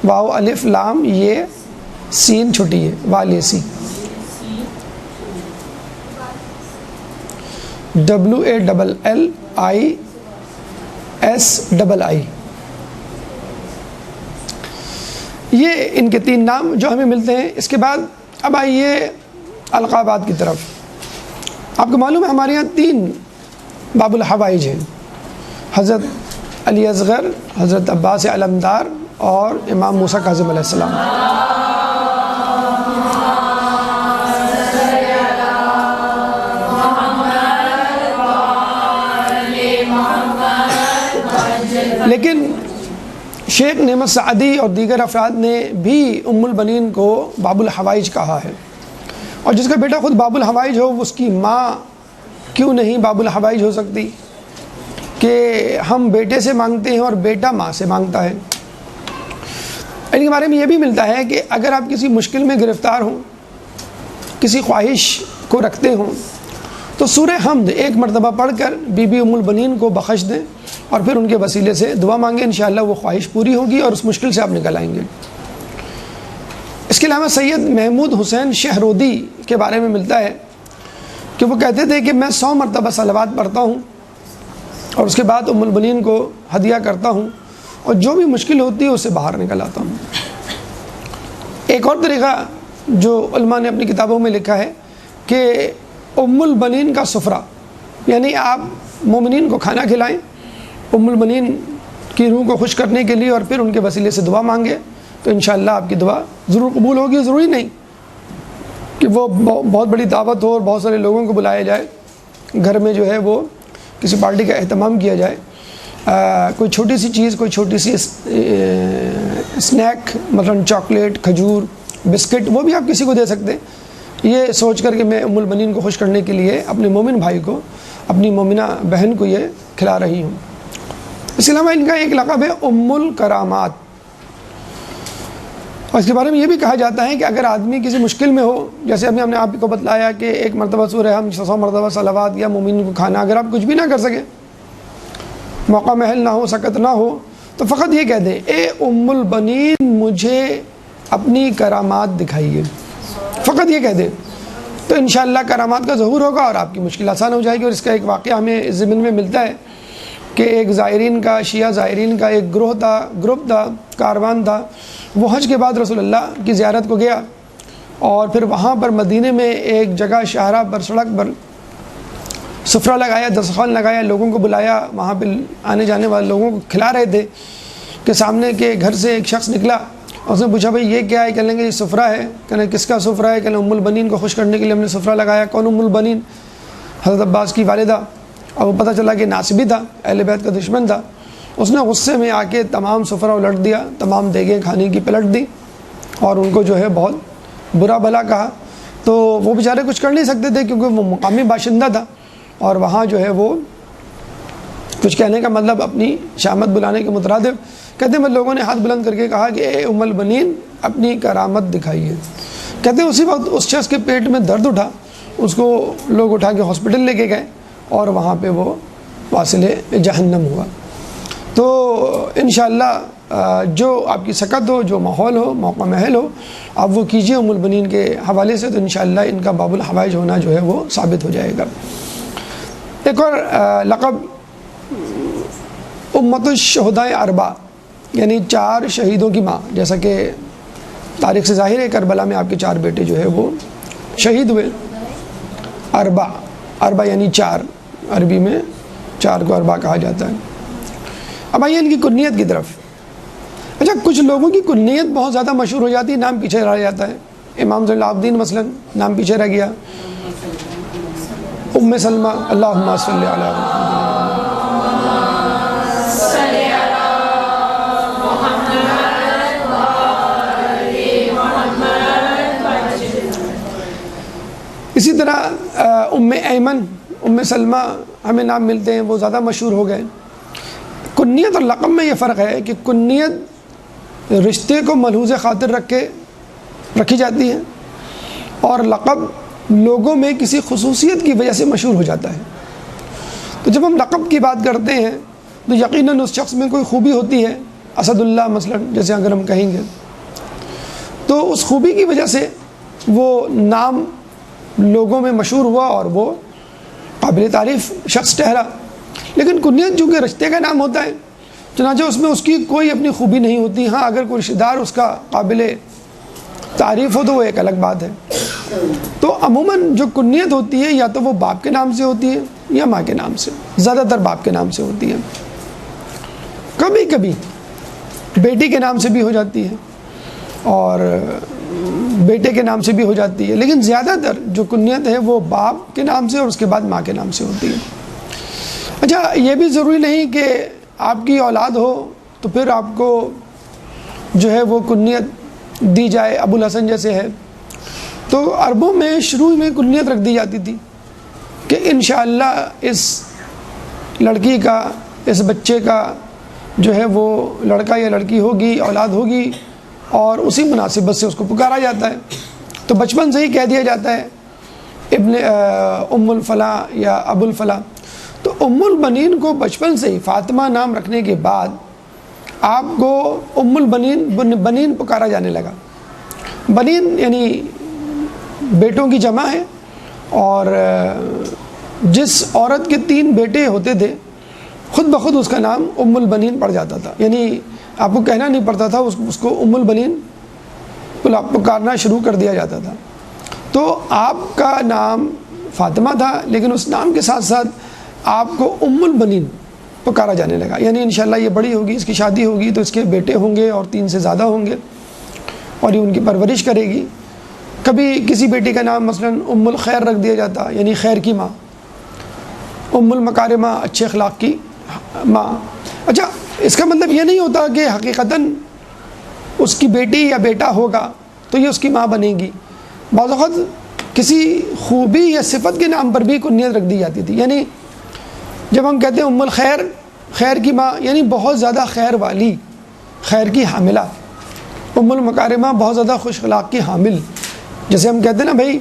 واو الف لام یہ سین چھوٹی ہے، والیسی. WALLISII. یہ ان کے 3 نام جو ہمیں ملتے ہیں. اس کے بعد اب آئیے القابات کی طرف. آپ کو معلوم ہے ہمارے یہاں 3 باب الحوائج ہیں: حضرت علی اصغر، حضرت عباس علمدار اور امام موسیٰ کاظم علیہ السلام. لیکن شیخ نعمت سعدی اور دیگر افراد نے بھی ام البنین کو باب الحوائج کہا ہے. اور جس کا بیٹا خود باب الحوائج ہو، اس کی ماں کیوں نہیں باب الحوائج ہو سکتی؟ کہ ہم بیٹے سے مانگتے ہیں اور بیٹا ماں سے مانگتا ہے. ان کے بارے میں یہ بھی ملتا ہے کہ اگر آپ کسی مشکل میں گرفتار ہوں، کسی خواہش کو رکھتے ہوں، تو سورہ حمد ایک مرتبہ پڑھ کر بی بی ام البنین کو بخش دیں اور پھر ان کے وسیلے سے دعا مانگیں. انشاءاللہ وہ خواہش پوری ہوگی اور اس مشکل سے آپ نکل آئیں گے. اس کے علاوہ سید محمود حسین شہرودی کے بارے میں ملتا ہے کہ وہ کہتے تھے کہ میں 100 مرتبہ صلوات پڑھتا ہوں اور اس کے بعد ام البنین کو ہدیہ کرتا ہوں، اور جو بھی مشکل ہوتی ہے اسے باہر نکل آتا ہوں. ایک اور طریقہ جو علماء نے اپنی کتابوں میں لکھا ہے کہ ام البنین کا سفرہ، یعنی آپ مومنین کو کھانا کھلائیں ام البنین کی روح کو خوش کرنے کے لیے، اور پھر ان کے وسیلے سے دعا مانگے تو انشاءاللہ آپ کی دعا ضرور قبول ہوگی. ضروری نہیں کہ وہ بہت بڑی دعوت ہو اور بہت سارے لوگوں کو بلایا جائے، گھر میں جو ہے وہ کسی پارٹی کا اہتمام کیا جائے. کوئی چھوٹی سی چیز، کوئی چھوٹی سی اسنیک، مثلا چاکلیٹ، کھجور، بسکٹ، وہ بھی آپ کسی کو دے سکتے ہیں، یہ سوچ کر کہ میں ام البنین کو خوش کرنے کے لیے اپنے مومن بھائی کو، اپنی مومنہ بہن کو یہ کھلا رہی ہوں. اس کے علاوہ ان کا ایک لقب ہے ام الکرامات. اور اس کے بارے میں یہ بھی کہا جاتا ہے کہ اگر آدمی کسی مشکل میں ہو، جیسے ہم نے آپ کو بتلایا کہ ایک مرتبہ سورہ ہم 100 مرتبہ صلوات یا مومن کو کھانا، اگر آپ کچھ بھی نہ کر سکیں، موقع محل نہ ہو، سکت نہ ہو، تو فقط یہ کہہ دیں اے ام البنین مجھے اپنی کرامات دکھائیے. فقط یہ کہہ دیں تو انشاءاللہ کرامات کا ظہور ہوگا اور آپ کی مشکل آسان ہو جائے گی. اور اس کا ایک واقعہ ہمیں ضمن میں ملتا ہے کہ ایک زائرین کا، شیعہ زائرین کا ایک گروپ تھا، کاروان تھا، وہ حج کے بعد رسول اللہ کی زیارت کو گیا، اور پھر وہاں پر مدینے میں ایک جگہ شاہراہ پر، سڑک پر سفرہ لگایا، دسترخوان لگایا، لوگوں کو بلایا، وہاں پہ آنے جانے والے لوگوں کو کھلا رہے تھے کہ سامنے کے گھر سے ایک شخص نکلا، اس نے پوچھا بھائی یہ کیا ہے؟ کہنے لگے یہ سفرہ ہے۔ کہنے کس کا سفرہ ہے؟ کہنے ام البنین کو خوش کرنے کے لیے ہم نے سفرہ لگایا۔ کون ام البنین؟ حضرت عباس کی والدہ۔ اور وہ پتہ چلا کہ ناصبی تھا، اہل بیت کا دشمن تھا۔ اس نے غصے میں آ کے تمام سفرہ الٹ دیا، تمام دیگیں کھانے کی پلٹ دی، اور ان کو جو ہے بہت برا بھلا کہا۔ تو وہ بیچارے کچھ کر نہیں سکتے تھے کیونکہ وہ مقامی باشندہ تھا، اور وہاں جو ہے وہ کچھ کہنے کا مطلب اپنی شامت بلانے کے مترادف کہتے ہیں لوگوں نے ہاتھ بلند کر کے کہا کہ اے ام البنین اپنی کرامت دکھائیے۔ کہتے ہیں اسی وقت اس شخص کے پیٹ میں درد اٹھا، اس کو لوگ اٹھا کے ہاسپٹل لے کے گئے، اور وہاں پہ وہ واصل جہنم ہوا۔ تو انشاءاللہ جو آپ کی سکت ہو، جو ماحول ہو، موقع محل ہو، آپ وہ کیجئے ام البنین کے حوالے سے، تو انشاءاللہ ان کا باب الحوائج ہونا جو ہے وہ ثابت ہو جائے گا۔ ایک اور لقب امت الشہداء اربع، یعنی 4 شہیدوں کی ماں، جیسا کہ تاریخ سے ظاہر ہے کربلا میں آپ کے 4 بیٹے جو ہے وہ شہید ہوئے۔ اربع یعنی 4، عربی میں 4 کو اربع کہا جاتا ہے۔ اب آئیے ان کی کنیت کی طرف۔ اچھا، کچھ لوگوں کی کنیت بہت زیادہ مشہور ہو جاتی ہے، نام پیچھے رہ جاتا ہے۔ امام زین العابدین مثلا نام پیچھے رہ گیا، ام سلمہ، اللہم صلی علی اسی طرح ام ایمن، ام سلمہ ہمیں نام ملتے ہیں، وہ زیادہ مشہور ہو گئے۔ کنیت اور لقب میں یہ فرق ہے کہ کنیت رشتے کو ملحوظ خاطر رکھ کے رکھی جاتی ہے، اور لقب لوگوں میں کسی خصوصیت کی وجہ سے مشہور ہو جاتا ہے۔ تو جب ہم لقب کی بات کرتے ہیں تو یقیناً اس شخص میں کوئی خوبی ہوتی ہے، اسد اللہ مثلا جیسے اگر ہم کہیں گے، تو اس خوبی کی وجہ سے وہ نام لوگوں میں مشہور ہوا اور وہ قابل تعریف شخص ٹھہرا۔ لیکن کنیت چونکہ رشتے کا نام ہوتا ہے، چنانچہ اس میں اس کی کوئی اپنی خوبی نہیں ہوتی۔ ہاں اگر کوئی رشتہ دار اس کا قابل تعریف ہو تو وہ ایک الگ بات ہے۔ تو عموماً جو کنیت ہوتی ہے یا تو وہ باپ کے نام سے ہوتی ہے یا ماں کے نام سے، زیادہ تر باپ کے نام سے ہوتی ہے، کبھی کبھی بیٹی کے نام سے بھی ہو جاتی ہے اور بیٹے کے نام سے بھی ہو جاتی ہے، لیکن زیادہ تر جو کنیت ہے وہ باپ کے نام سے اور اس کے بعد ماں کے نام سے ہوتی ہے۔ اچھا، یہ بھی ضروری نہیں کہ آپ کی اولاد ہو تو پھر آپ کو جو ہے وہ کنیت دی جائے، ابو الحسن جیسے ہے۔ تو عربوں میں شروع میں کنیت رکھ دی جاتی تھی کہ انشاءاللہ اس لڑکی کا، اس بچے کا جو ہے وہ لڑکا یا لڑکی ہوگی، اولاد ہوگی، اور اسی مناسبت سے اس کو پکارا جاتا ہے۔ تو بچپن سے ہی کہہ دیا جاتا ہے ابن ام الفلاں یا ابو الفلاں۔ تو ام البنین کو بچپن سے ہی فاطمہ نام رکھنے کے بعد آپ کو ام البنین، بنین پکارا جانے لگا۔ بنین یعنی بیٹوں کی جمع ہے، اور جس عورت کے 3 بیٹے ہوتے تھے خود بخود اس کا نام ام البنین پڑ جاتا تھا، یعنی آپ کو کہنا نہیں پڑتا تھا، اس کو ام البنین پکارنا شروع کر دیا جاتا تھا۔ تو آپ کا نام فاطمہ تھا، لیکن اس نام کے ساتھ ساتھ آپ کو ام البنین پکارا جانے لگا، یعنی انشاءاللہ یہ بڑی ہوگی، اس کی شادی ہوگی تو اس کے بیٹے ہوں گے اور 3 سے زیادہ ہوں گے، اور یہ ان کی پرورش کرے گی۔ کبھی کسی بیٹی کا نام مثلا ام الخیر رکھ دیا جاتا، یعنی خیر کی ماں، ام المکارمہ، اچھے اخلاق کی ماں۔ اچھا، اس کا مطلب یہ نہیں ہوتا کہ حقیقتاً اس کی بیٹی یا بیٹا ہوگا تو یہ اس کی ماں بنے گی۔ بعض اوقات کسی خوبی یا صفت کے نام پر بھی کنیت رکھ دی جاتی تھی، یعنی جب ہم کہتے ہیں ام الخیر، خیر کی ماں، یعنی بہت زیادہ خیر والی، خیر کی حاملہ۔ ام المکارمہ، بہت زیادہ خوش اخلاق کی حامل۔ جیسے ہم کہتے ہیں نا بھائی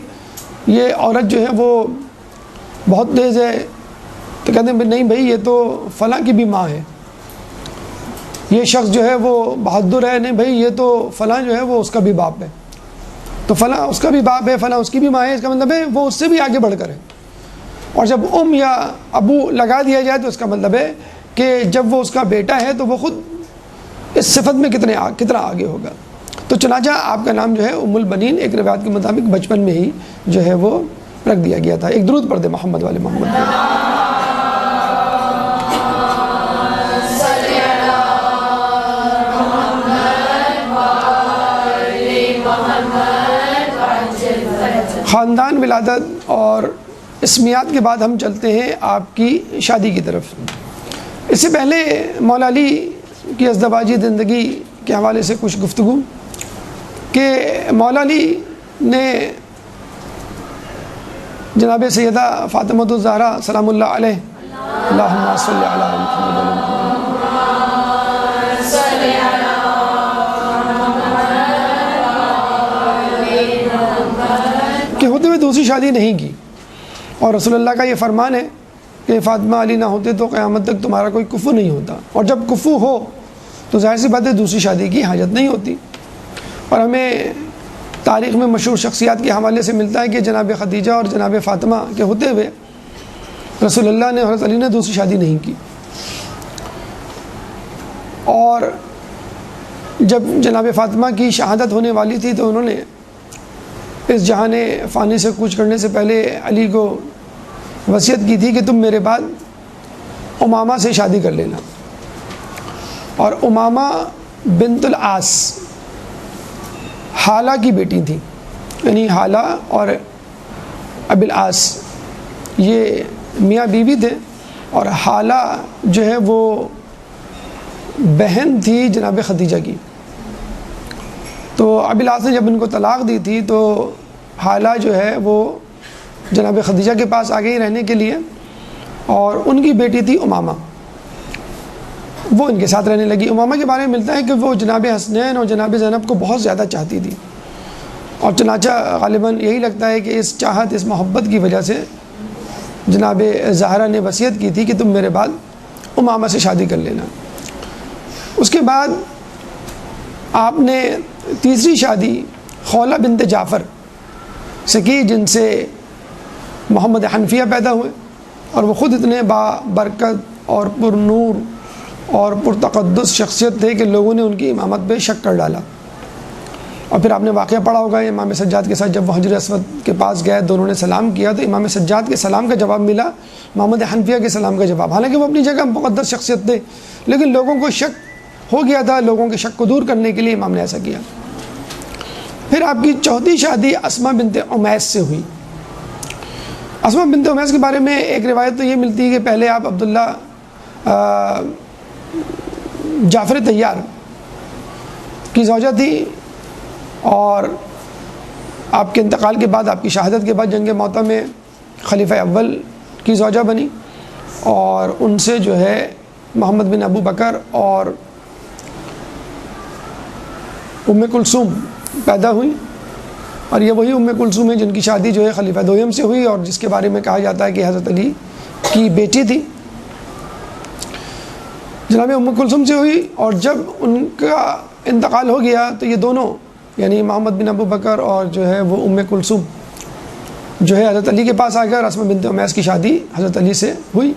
یہ عورت جو ہے وہ بہت تیز ہے، تو کہتے ہیں نہیں بھائی یہ تو فلاں کی بھی ماں ہے۔ یہ شخص جو ہے وہ بہادر ہے، نہیں بھائی یہ تو فلاں جو ہے وہ اس کا بھی باپ ہے، تو فلاں اس کا بھی باپ ہے، فلاں اس کی بھی ماں ہے، اس کا مطلب ہے وہ اس سے بھی آگے بڑھ کر ہے۔ اور جب ام یا ابو لگا دیا جائے تو اس کا مطلب ہے کہ جب وہ اس کا بیٹا ہے تو وہ خود اس صفت میں کتنا آگے ہوگا. تو چنانچہ آپ کا نام جو ہے ام البنین ایک روایت کے مطابق بچپن میں ہی جو ہے وہ رکھ دیا گیا تھا. ایک درود پڑھ دے محمد والے محمد پہ. خاندان، ولادت اور اسمیات کے بعد ہم چلتے ہیں آپ کی شادی کی طرف. اس سے پہلے مولا علی کی ازدواجی زندگی کے حوالے سے کچھ گفتگو کہ مولا علی نے جناب سیدہ فاطمہ الزہرا سلام اللہ علیہ اللہم صلی علی محمد کہ ہوتے ہوئے دوسری شادی نہیں کی. اور رسول اللہ کا یہ فرمان ہے کہ فاطمہ علی نہ ہوتے تو قیامت تک تمہارا کوئی کفو نہیں ہوتا. اور جب کفو ہو تو ظاہر سی بات ہے دوسری شادی کی حاجت نہیں ہوتی. اور ہمیں تاریخ میں مشہور شخصیات کے حوالے سے ملتا ہے کہ جناب خدیجہ اور جناب فاطمہ کے ہوتے ہوئے رسول اللہ نے حضرت علی نے دوسری شادی نہیں کی. اور جب جناب فاطمہ کی شہادت ہونے والی تھی تو انہوں نے اس جہان فانی سے کوچ کرنے سے پہلے علی کو وصیت کی تھی کہ تم میرے بعد امامہ سے شادی کر لینا. اور امامہ بنت العاص حالہ کی بیٹی تھی، یعنی حالہ اور ابی العاص یہ میاں بیوی تھے. اور حالہ جو ہے وہ بہن تھی جناب خدیجہ کی. تو ابی العاص نے جب ان کو طلاق دی تھی تو حالہ جو ہے وہ جناب خدیجہ کے پاس آ گئی رہنے کے لیے، اور ان کی بیٹی تھی امامہ، وہ ان کے ساتھ رہنے لگی. امامہ کے بارے میں ملتا ہے کہ وہ جناب حسنین اور جناب زینب کو بہت زیادہ چاہتی تھی. اور چنانچہ غالباً یہی لگتا ہے کہ اس چاہت، اس محبت کی وجہ سے جناب زہرا نے وصیت کی تھی کہ تم میرے بعد امامہ سے شادی کر لینا. اس کے بعد آپ نے تیسری شادی خولہ بنت جعفر سے کی، جن سے محمد حنفیہ پیدا ہوئے. اور وہ خود اتنے بابرکت اور پر نور اور پرتقدس شخصیت تھے کہ لوگوں نے ان کی امامت پہ شک کر ڈالا. اور پھر آپ نے واقعہ پڑھا ہوگا امام سجاد کے ساتھ جب وہ حجر اسود کے پاس گئے، دونوں نے سلام کیا تو امام سجاد کے سلام کا جواب ملا محمد حنفیہ کے سلام کا جواب. حالانکہ وہ اپنی جگہ مقدس شخصیت تھے، لیکن لوگوں کو شک ہو گیا تھا. لوگوں کے شک کو دور کرنے کے لیے امام نے ایسا کیا. پھر آپ کی چوتھی شادی اسماء بنت امیس سے ہوئی. اسماء بنت امیس کے بارے میں ایک روایت تو یہ ملتی ہے کہ پہلے آپ عبداللہ جعفر طیار کی زوجہ تھی، اور آپ کے انتقال کے بعد، آپ کی شہادت کے بعد جنگ موطا میں خلیفہ اول کی زوجہ بنی. اور ان سے جو ہے محمد بن ابو بکر اور ام کلثوم پیدا ہوئی. اور یہ وہی ام کلثوم ہے جن کی شادی جو ہے خلیفہ دویم سے ہوئی، اور جس کے بارے میں کہا جاتا ہے کہ حضرت علی کی بیٹی تھی. جناب ام کلثوم سے ہوئی، اور جب ان کا انتقال ہو گیا تو یہ دونوں یعنی محمد بن ابو بکر اور جو ہے وہ ام کلثوم جو ہے حضرت علی کے پاس آ گئے، اور اسماء بنت امیس کی شادی حضرت علی سے ہوئی.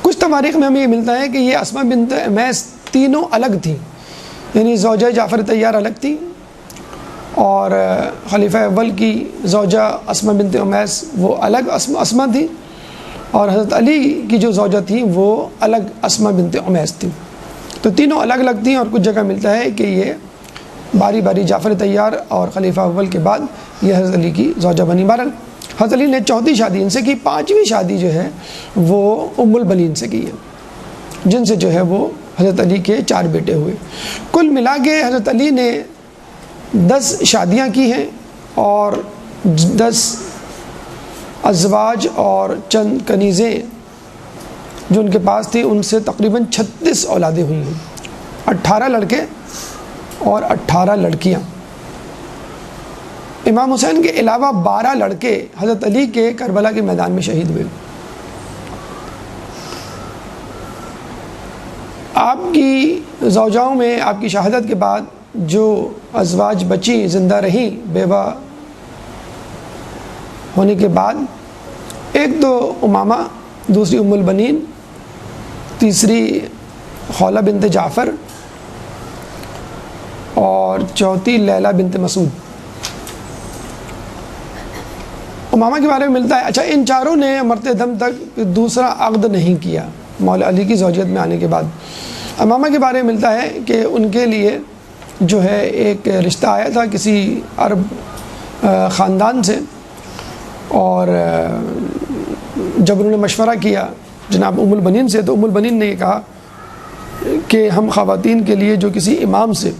کچھ تواریخ میں ہمیں یہ ملتا ہے کہ یہ اسماء بنت امیس تینوں الگ تھیں، یعنی زوجہ جعفر طیار الگ تھی، اور خلیفہ اول کی زوجہ اسماء بنت امیس وہ الگ اسماء تھی، اور حضرت علی کی جو زوجہ تھیں وہ الگ اسماء بنت امیس تھیں. تو تینوں الگ الگ تھیں. اور کچھ جگہ ملتا ہے کہ یہ باری باری جعفر طیار اور خلیفہ اول کے بعد یہ حضرت علی کی زوجہ بنی. بہرحال حضرت علی نے چوتھی شادی ان سے کی. پانچویں شادی جو ہے وہ ام البنین سے کی ہے، جن سے جو ہے وہ حضرت علی کے 4 بیٹے ہوئے. کل ملا کے حضرت علی نے 10 شادیاں کی ہیں، اور 10 ازواج اور چند کنیزیں جو ان کے پاس تھی، ان سے تقریباً 36 اولادیں ہوئی ہیں. 18 لڑکے اور 18 لڑکیاں. امام حسین کے علاوہ 12 لڑکے حضرت علی کے کربلا کے میدان میں شہید ہوئے. آپ کی زوجاؤں میں آپ کی شہادت کے بعد جو ازواج بچی زندہ رہیں بیوہ ہونے کے بعد، ایک تو امامہ، دوسری ام البنین، تیسری خولہ بنت جعفر اور چوتھی لیلہ بنت مسعود۔ امامہ کے بارے میں ملتا ہے، اچھا ان چاروں نے مرتے دم تک دوسرا عقد نہیں کیا مولا علی کی زوجیت میں آنے کے بعد۔ امامہ کے بارے میں ملتا ہے کہ ان کے لیے جو ہے ایک رشتہ آیا تھا کسی عرب خاندان سے، اور جب انہوں نے مشورہ کیا جناب ام البنین سے، تو ام البنین نے یہ کہا کہ ہم خواتین کے لیے جو کسی امام سے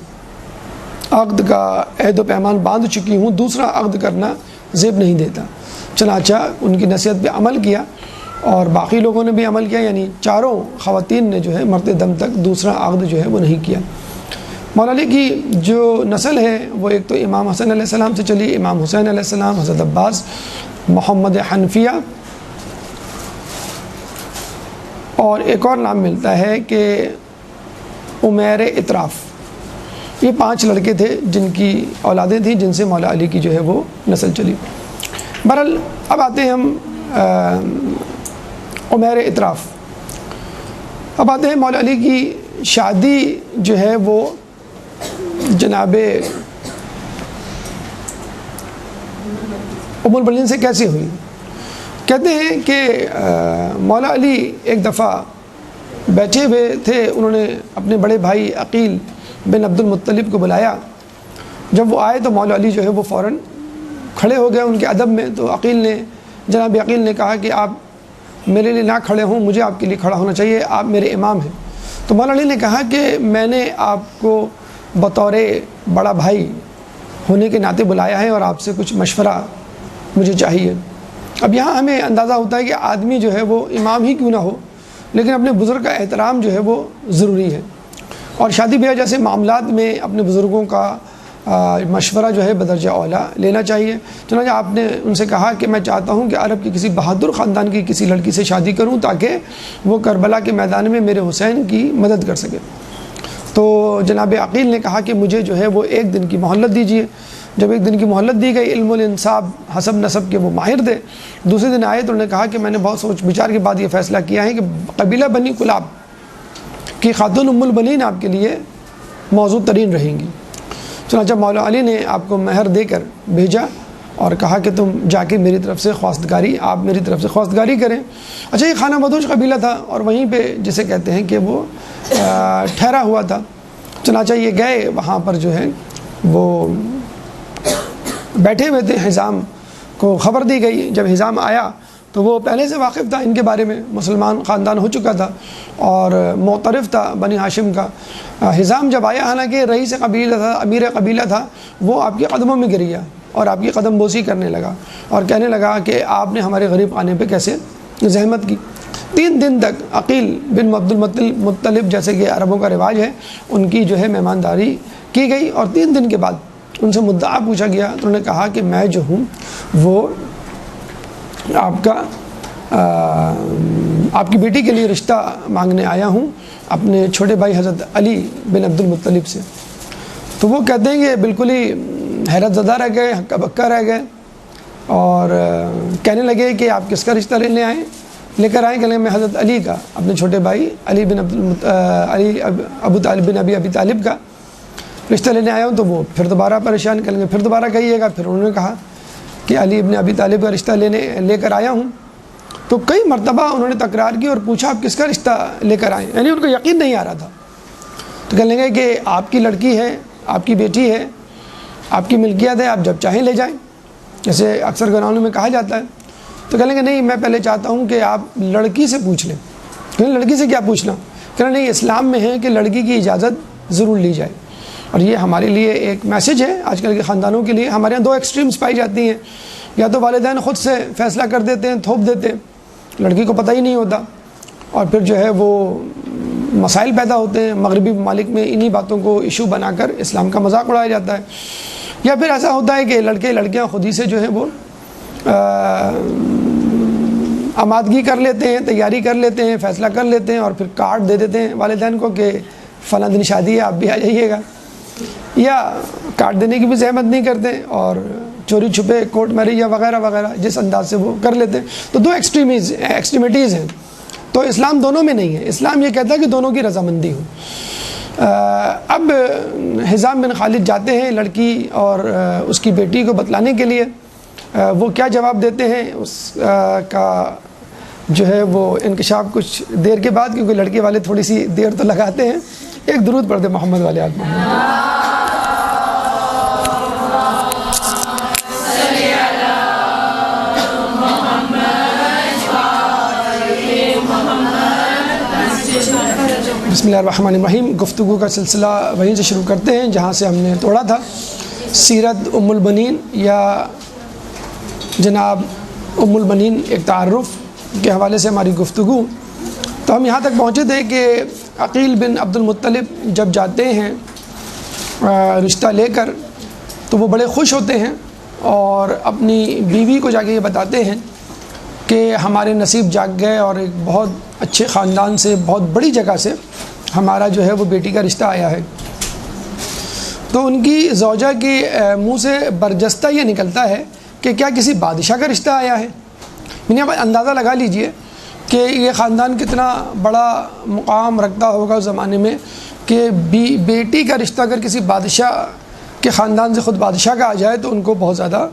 عقد کا عہد و پیمان باندھ چکی ہوں، دوسرا عقد کرنا زیب نہیں دیتا۔ چنانچہ ان کی نصیحت پہ عمل کیا اور باقی لوگوں نے بھی عمل کیا، یعنی چاروں خواتین نے جو ہے مرتے دم تک دوسرا عقد جو ہے وہ نہیں کیا۔ مولا علی کی جو نسل ہے وہ ایک تو امام حسن علیہ السلام سے چلی، امام حسین علیہ السلام، حضرت عباس، محمد حنفیہ، اور ایک اور نام ملتا ہے کہ عمیر اطراف۔ یہ 5 لڑکے تھے جن کی اولادیں تھیں جن سے مولا علی کی جو ہے وہ نسل چلی۔ بہرحال اب آتے ہیں ہم عمیر اطراف، اب آتے ہیں مولا علی کی شادی جو ہے وہ جناب ام البنین سے کیسے ہوئی۔ کہتے ہیں کہ مولا علی ایک دفعہ بیٹھے ہوئے تھے، انہوں نے اپنے بڑے بھائی عقیل بن عبد المطلب کو بلایا۔ جب وہ آئے تو مولا علی جو ہے وہ فوراً کھڑے ہو گئے ان کے ادب میں، تو جناب عقیل نے کہا کہ آپ میرے لیے نہ کھڑے ہوں، مجھے آپ کے لیے کھڑا ہونا چاہیے، آپ میرے امام ہیں۔ تو مولا علی نے کہا کہ میں نے آپ کو بطور بڑا بھائی ہونے کے ناطے بلایا ہے اور آپ سے کچھ مشورہ مجھے چاہیے۔ اب یہاں ہمیں اندازہ ہوتا ہے کہ آدمی جو ہے وہ امام ہی کیوں نہ ہو، لیکن اپنے بزرگ کا احترام جو ہے وہ ضروری ہے، اور شادی بیاہ جیسے معاملات میں اپنے بزرگوں کا مشورہ جو ہے بدرجہ اولیٰ لینا چاہیے۔ چنانچہ آپ نے ان سے کہا کہ میں چاہتا ہوں کہ عرب کی کسی بہادر خاندان کی کسی لڑکی سے شادی کروں تاکہ وہ کربلا کے میدان میں میرے حسین کی مدد کر سکے۔ تو جناب عقیل نے کہا کہ مجھے جو ہے وہ 1 دن کی مہلت دیجیے۔ جب 1 دن کی مہلت دی گئی، علم الانصاب حسب نسب کے وہ ماہر تھے، دوسرے دن آئے تو انہوں نے کہا کہ میں نے بہت سوچ بچار کے بعد یہ فیصلہ کیا ہے کہ قبیلہ بنی کلاب کی خاتون ام البنین آپ کے لیے موزوں ترین رہیں گی۔ چنانچہ مولا علی نے آپ کو مہر دے کر بھیجا اور کہا کہ تم جا کے میری طرف سے خواستگاری، آپ میری طرف سے خواستگاری کریں۔ اچھا یہ خانہ بدوش قبیلہ تھا اور وہیں پہ جسے کہتے ہیں کہ وہ ٹھہرا ہوا تھا۔ چنانچہ یہ گئے وہاں پر جو ہے وہ بیٹھے ہوئے تھے، حزام کو خبر دی گئی۔ جب حزام آیا تو وہ پہلے سے واقف تھا ان کے بارے میں، مسلمان خاندان ہو چکا تھا اور معترف تھا بنی ہاشم کا۔ حزام جب آیا، حالانکہ رئیس قبیلہ تھا، امیر قبیلہ تھا، وہ آپ کے قدموں میں گر گیا اور آپ کی قدم بوسی کرنے لگا اور کہنے لگا کہ آپ نے ہمارے غریب خانے پہ کیسے زحمت کی۔ 3 دن تک عقیل بن عبد المطلب جیسے کہ عربوں کا رواج ہے ان کی جو ہے مہمانداری کی گئی، اور 3 دن کے بعد ان سے مدعا پوچھا گیا تو انہوں نے کہا کہ میں جو ہوں وہ آپ کی بیٹی کے لیے رشتہ مانگنے آیا ہوں اپنے چھوٹے بھائی حضرت علی بن عبد المطلب سے۔ تو وہ کہتے ہیں کہ بالکل ہی حیرت زدہ رہ گئے، ہکا بکا رہ گئے اور کہنے لگے کہ آپ کس کا رشتہ لے کر آئیں؟ کہ میں حضرت علی کا، اپنے چھوٹے بھائی علی بن ابو طالب بن ابی طالب کا رشتہ لینے آیا ہوں۔ تو وہ پھر دوبارہ پریشان کریں گے، پھر دوبارہ کہیے گا۔ پھر انہوں نے کہا کہ علی ابن ابی طالب کا رشتہ لے کر آیا ہوں۔ تو کئی مرتبہ انہوں نے تکرار کی اور پوچھا آپ کس کا رشتہ لے کر آئیں، یعنی ان کو یقین نہیں آ رہا تھا۔ تو کہنے لگے کہ آپ کی لڑکی ہے، آپ کی بیٹی ہے، آپ کی ملکیت ہے، آپ جب چاہیں لے جائیں، جیسے اکثر گھرانوں میں کہا جاتا ہے۔ تو کہنے لگے نہیں، میں پہلے چاہتا ہوں کہ آپ لڑکی سے پوچھ لیں۔ کہ لڑکی سے کیا پوچھنا؟ کہنا نہیں، اسلام میں ہے کہ لڑکی کی اجازت ضرور لی جائے، اور یہ ہمارے لیے ایک میسج ہے آج کل کے خاندانوں کے لیے۔ ہمارے یہاں 2 ایکسٹریمز پائی جاتی ہیں، یا تو والدین خود سے فیصلہ کر دیتے ہیں، تھوپ دیتے ہیں، لڑکی کو پتہ ہی نہیں ہوتا، اور پھر جو ہے وہ مسائل پیدا ہوتے ہیں۔ مغربی ممالک میں انہی باتوں کو ایشو بنا کر اسلام کا مذاق اڑایا جاتا ہے۔ یا پھر ایسا ہوتا ہے کہ لڑکے لڑکیاں خود ہی سے جو ہے وہ آمادگی کر لیتے ہیں، تیاری کر لیتے ہیں، فیصلہ کر لیتے ہیں، اور پھر کارڈ دے دیتے ہیں والدین کو کہ فلاں دن شادی ہے، آپ بھی آ جائیے گا، یا کارڈ دینے کی بھی زحمت نہیں کرتے اور چوری چھپے کورٹ میرج یا وغیرہ وغیرہ جس انداز سے وہ کر لیتے ہیں۔ تو 2 ایکسٹریمٹیز ہیں۔ تو اسلام دونوں میں نہیں ہے، اسلام یہ کہتا ہے کہ دونوں کی رضامندی ہو۔ اب حزام بن خالد جاتے ہیں لڑکی اور اس کی بیٹی کو بتلانے کے لیے، وہ کیا جواب دیتے ہیں اس کا جو ہے وہ انکشاف کچھ دیر کے بعد، کیونکہ لڑکے والے تھوڑی سی دیر تو لگاتے ہیں۔ ایک درود پڑھ دے محمد والے آل محمد۔ بسم اللہ الرحمن الرحیم۔ گفتگو کا سلسلہ وہیں سے شروع کرتے ہیں جہاں سے ہم نے توڑا تھا، سیرت ام البنین یا جناب ام البنین ایک تعارف کے حوالے سے ہماری گفتگو۔ تو ہم یہاں تک پہنچے تھے کہ عقیل بن عبد المطلب جب جاتے ہیں رشتہ لے کر تو وہ بڑے خوش ہوتے ہیں اور اپنی بیوی کو جا کے یہ بتاتے ہیں کہ ہمارے نصیب جاگ گئے اور ایک بہت اچھے خاندان سے، بہت بڑی جگہ سے ہمارا جو ہے وہ بیٹی کا رشتہ آیا ہے۔ تو ان کی زوجہ کے منہ سے برجستہ یہ نکلتا ہے کہ کیا کسی بادشاہ کا رشتہ آیا ہے؟ یعنی آپ اندازہ لگا لیجئے کہ یہ خاندان کتنا بڑا مقام رکھتا ہوگا اس زمانے میں کہ بیٹی کا رشتہ اگر کسی بادشاہ کے خاندان سے خود بادشاہ کا آ جائے تو ان کو بہت زیادہ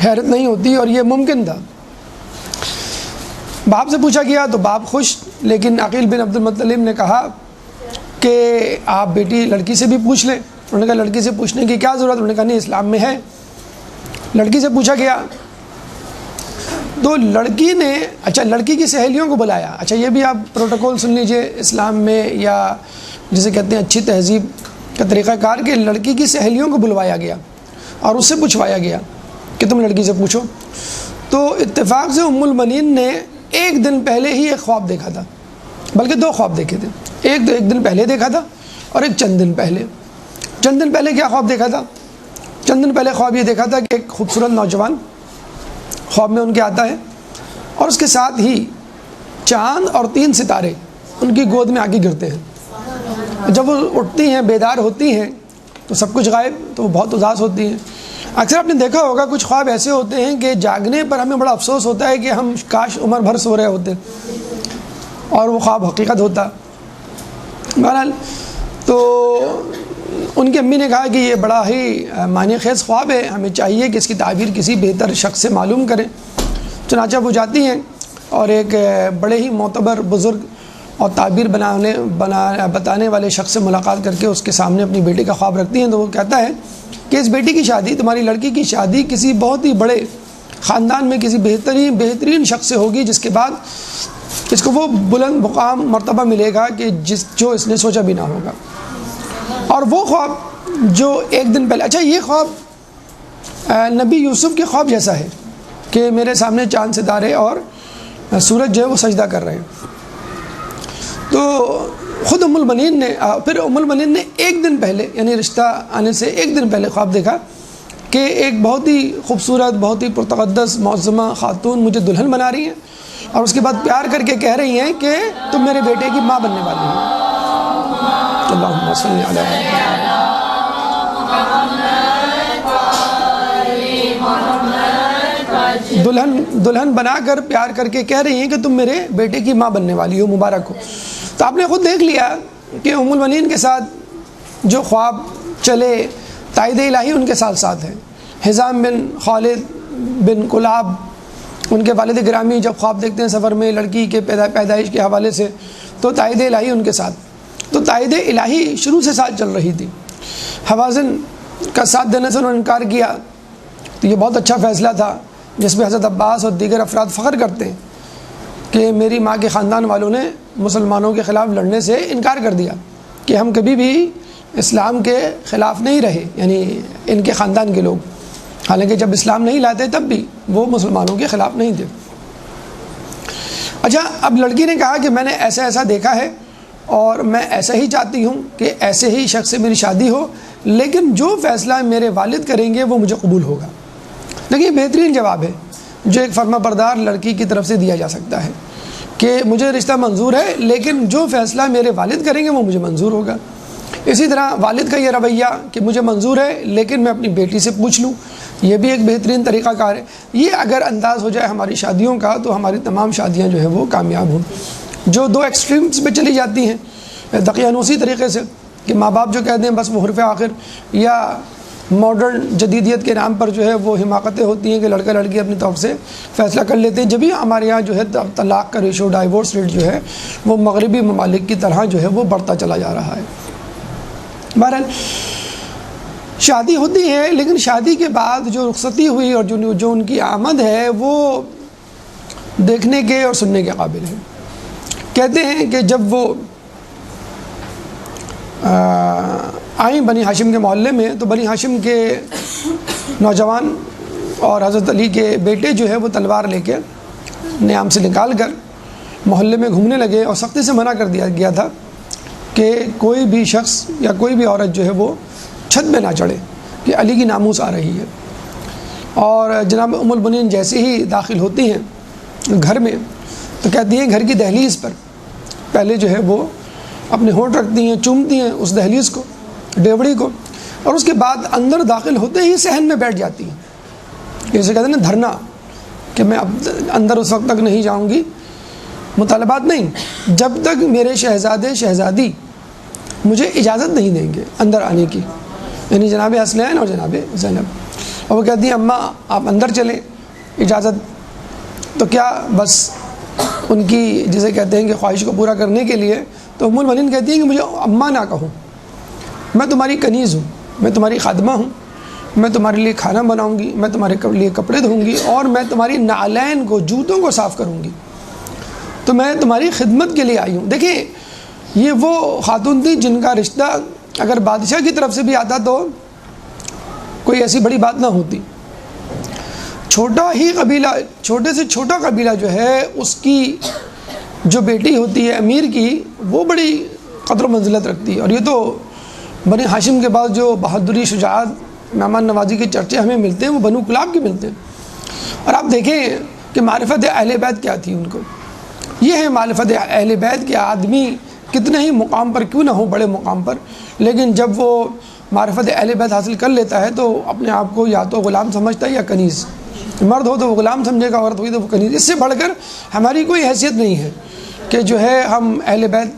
حیرت نہیں ہوتی، اور یہ ممکن تھا۔ باپ سے پوچھا گیا تو باپ خوش، لیکن عقیل بن عبد المطلب نے کہا کہ آپ بیٹی لڑکی سے بھی پوچھ لیں۔ انہوں نے کہا لڑکی سے پوچھنے کی کیا ضرورت؟ انہوں نے کہا نہیں، اسلام میں ہے۔ لڑکی سے پوچھا گیا تو لڑکی نے لڑکی کی سہیلیوں کو بلایا۔ اچھا یہ بھی آپ پروٹوکول سن لیجئے اسلام میں، یا جسے کہتے ہیں اچھی تہذیب کا طریقہ کار، کہ لڑکی کی سہیلیوں کو بلوایا گیا اور اس سے پوچھوایا گیا کہ تم لڑکی سے پوچھو۔ تو اتفاق سے ام البنین نے ایک دن پہلے ہی ایک خواب دیکھا تھا، بلکہ دو خواب دیکھے تھے۔ ایک دن پہلے دیکھا تھا اور ایک چند دن پہلے کیا خواب دیکھا تھا؟ چند دن پہلے خواب یہ دیکھا تھا کہ ایک خوبصورت نوجوان خواب میں ان کے آتا ہے اور اس کے ساتھ ہی چاند اور 3 ستارے ان کی گود میں آ کے گرتے ہیں۔ جب وہ اٹھتی ہیں، بیدار ہوتی ہیں تو سب کچھ غائب، تو وہ بہت اداس ہوتی ہیں۔ اکثر آپ نے دیکھا ہوگا کچھ خواب ایسے ہوتے ہیں کہ جاگنے پر ہمیں بڑا افسوس ہوتا ہے کہ ہم کاش عمر بھر سو رہے ہوتے اور وہ خواب حقیقت ہوتا۔ بہرحال تو ان کی امی نے کہا کہ یہ بڑا ہی معنی خیز خواب ہے، ہمیں چاہیے کہ اس کی تعبیر کسی بہتر شخص سے معلوم کریں۔ چنانچہ وہ جاتی ہیں اور ایک بڑے ہی معتبر بزرگ اور تعبیر بتانے والے شخص سے ملاقات کر کے اس کے سامنے اپنی بیٹی کا خواب رکھتی ہیں۔ تو وہ کہتا ہے کہ اس بیٹی کی شادی، تمہاری لڑکی کی شادی کسی بہت ہی بڑے خاندان میں کسی بہترین شخص سے ہوگی، جس کے بعد اس کو وہ بلند مقام مرتبہ ملے گا کہ جو اس نے سوچا بھی نہ ہوگا۔ اور وہ خواب جو ایک دن پہلے، یہ خواب نبی یوسف کے خواب جیسا ہے کہ میرے سامنے چاند ستارے اور سورج جو ہے وہ سجدہ کر رہے ہیں۔ تو خود ام البنین نے ایک دن پہلے، یعنی رشتہ آنے سے ایک دن پہلے خواب دیکھا کہ ایک بہت ہی خوبصورت، بہت ہی پرتقدس معظمہ خاتون مجھے دلہن بنا رہی ہیں اور اس کے بعد پیار کر کے کہہ رہی ہیں کہ تم میرے بیٹے کی ماں بننے والی ہو۔ اللہم صلی علی دلہن بنا کر پیار کر کے کہہ رہی ہیں کہ تم میرے بیٹے کی ماں بننے والی ہو، مبارک ہو۔ تو آپ نے خود دیکھ لیا کہ ام البنین کے ساتھ جو خواب چلے، تائید الہی ان کے ساتھ ہے۔ حزام بن خالد بن کلاب، ان کے والد گرامی جب خواب دیکھتے ہیں سفر میں لڑکی کے پیدائش کے حوالے سے، تو تائید الہی ان کے ساتھ، تو تائید الہی شروع سے ساتھ چل رہی تھی۔ حوازن کا ساتھ دینے سے انہوں نے انکار کیا، تو یہ بہت اچھا فیصلہ تھا جس میں حضرت عباس اور دیگر افراد فخر کرتے ہیں کہ میری ماں کے خاندان والوں نے مسلمانوں کے خلاف لڑنے سے انکار کر دیا، کہ ہم کبھی بھی اسلام کے خلاف نہیں رہے، یعنی ان کے خاندان کے لوگ، حالانکہ جب اسلام نہیں لاتے تب بھی وہ مسلمانوں کے خلاف نہیں تھے۔ اچھا، اب لڑکی نے کہا کہ میں نے ایسا دیکھا ہے اور میں ایسا ہی چاہتی ہوں کہ ایسے ہی شخص سے میری شادی ہو، لیکن جو فیصلہ میرے والد کریں گے وہ مجھے قبول ہوگا۔ لیکن یہ بہترین جواب ہے جو ایک فرما بردار لڑکی کی طرف سے دیا جا سکتا ہے کہ مجھے رشتہ منظور ہے، لیکن جو فیصلہ میرے والد کریں گے وہ مجھے منظور ہوگا۔ اسی طرح والد کا یہ رویہ کہ مجھے منظور ہے لیکن میں اپنی بیٹی سے پوچھ لوں، یہ بھی ایک بہترین طریقہ کار ہے۔ یہ اگر انداز ہو جائے ہماری شادیوں کا تو ہماری تمام شادیاں جو ہے وہ کامیاب ہوں۔ جو دو ایکسٹریمز پہ چلی جاتی ہیں دقیانوسی طریقے سے کہ ماں باپ جو کہتے ہیں بس وہ حرف آخر، یا ماڈرن جدیدیت کے نام پر جو ہے وہ حماقتیں ہوتی ہیں کہ لڑکا لڑکی اپنی طرف سے فیصلہ کر لیتے ہیں، جبھی ہمارے یہاں جو ہے طلاق کا ریشو، ڈائیورس ریٹ جو ہے وہ مغربی ممالک کی طرح جو ہے وہ بڑھتا چلا جا رہا ہے۔ بہرحال شادی ہوتی ہے، لیکن شادی کے بعد جو رخصتی ہوئی اور جو ان کی آمد ہے وہ دیکھنے کے اور سننے کے قابل ہے۔ کہتے ہیں کہ جب وہ آئیں بنی ہاشم کے محلے میں تو بنی ہاشم کے نوجوان اور حضرت علی کے بیٹے جو ہے وہ تلوار لے کے نیام سے نکال کر محلے میں گھومنے لگے، اور سختی سے منع کر دیا گیا تھا کہ کوئی بھی شخص یا کوئی بھی عورت جو ہے وہ چھت پہ نہ چڑھے کہ علی کی ناموس آ رہی ہے۔ اور جناب ام المؤمنین جیسے ہی داخل ہوتی ہیں گھر میں تو کہتی ہیں گھر کی دہلیز پر پہلے جو ہے وہ اپنے ہونٹ رکھتی ہیں، چومتی ہیں اس دہلیز کو، ڈیوڑی کو، اور اس کے بعد اندر داخل ہوتے ہی صحن میں بیٹھ جاتی ہیں۔ جیسے کہتے ہیں نا دھرنا، کہ میں اب اندر اس وقت تک نہیں جاؤں گی، مطالبات نہیں، جب تک میرے شہزادے شہزادی مجھے اجازت نہیں دیں گے اندر آنے کی، یعنی جناب حسنین اور جناب زینب۔ اور وہ کہتی ہیں اماں آپ اندر چلیں، اجازت۔ تو کیا بس ان کی جسے کہتے ہیں کہ خواہش کو پورا کرنے کے لیے تو ام المؤمنین کہتی ہیں کہ مجھے اماں نہ کہو، میں تمہاری کنیز ہوں، میں تمہاری خادمہ ہوں، میں تمہارے لیے کھانا بناؤں گی، میں تمہارے لیے کپڑے دھوں گی، اور میں تمہاری نعلین کو، جوتوں کو صاف کروں گی، تو میں تمہاری خدمت کے لیے آئی ہوں۔ دیکھیں یہ وہ خاتون تھی جن کا رشتہ اگر بادشاہ کی طرف سے بھی آتا تو کوئی ایسی بڑی بات نہ ہوتی۔ چھوٹا ہی قبیلہ، چھوٹے سے چھوٹا قبیلہ جو ہے اس کی جو بیٹی ہوتی ہے امیر کی، وہ بڑی قدر و منزلت رکھتی ہے۔ اور یہ تو بنی ہاشم کے بعد جو بہادری، شجاعت، مہمان نوازی کے چرچے ہمیں ملتے ہیں وہ بنو کلاب کے ملتے ہیں۔ اور آپ دیکھیں کہ معرفت اہل بیت کیا تھی ان کو، یہ ہے معرفت اہل بیت کہ آدمی کتنے ہی مقام پر کیوں نہ ہو، بڑے مقام پر، لیکن جب وہ معرفت اہل بیت حاصل کر لیتا ہے تو اپنے آپ کو یا تو غلام سمجھتا ہے یا کنیز۔ مرد ہو تو وہ غلام سمجھے گا، عورت ہوئی تو وہ کنیز۔ اس سے بڑھ کر ہماری کوئی حیثیت نہیں ہے کہ جو ہے ہم اہل بیت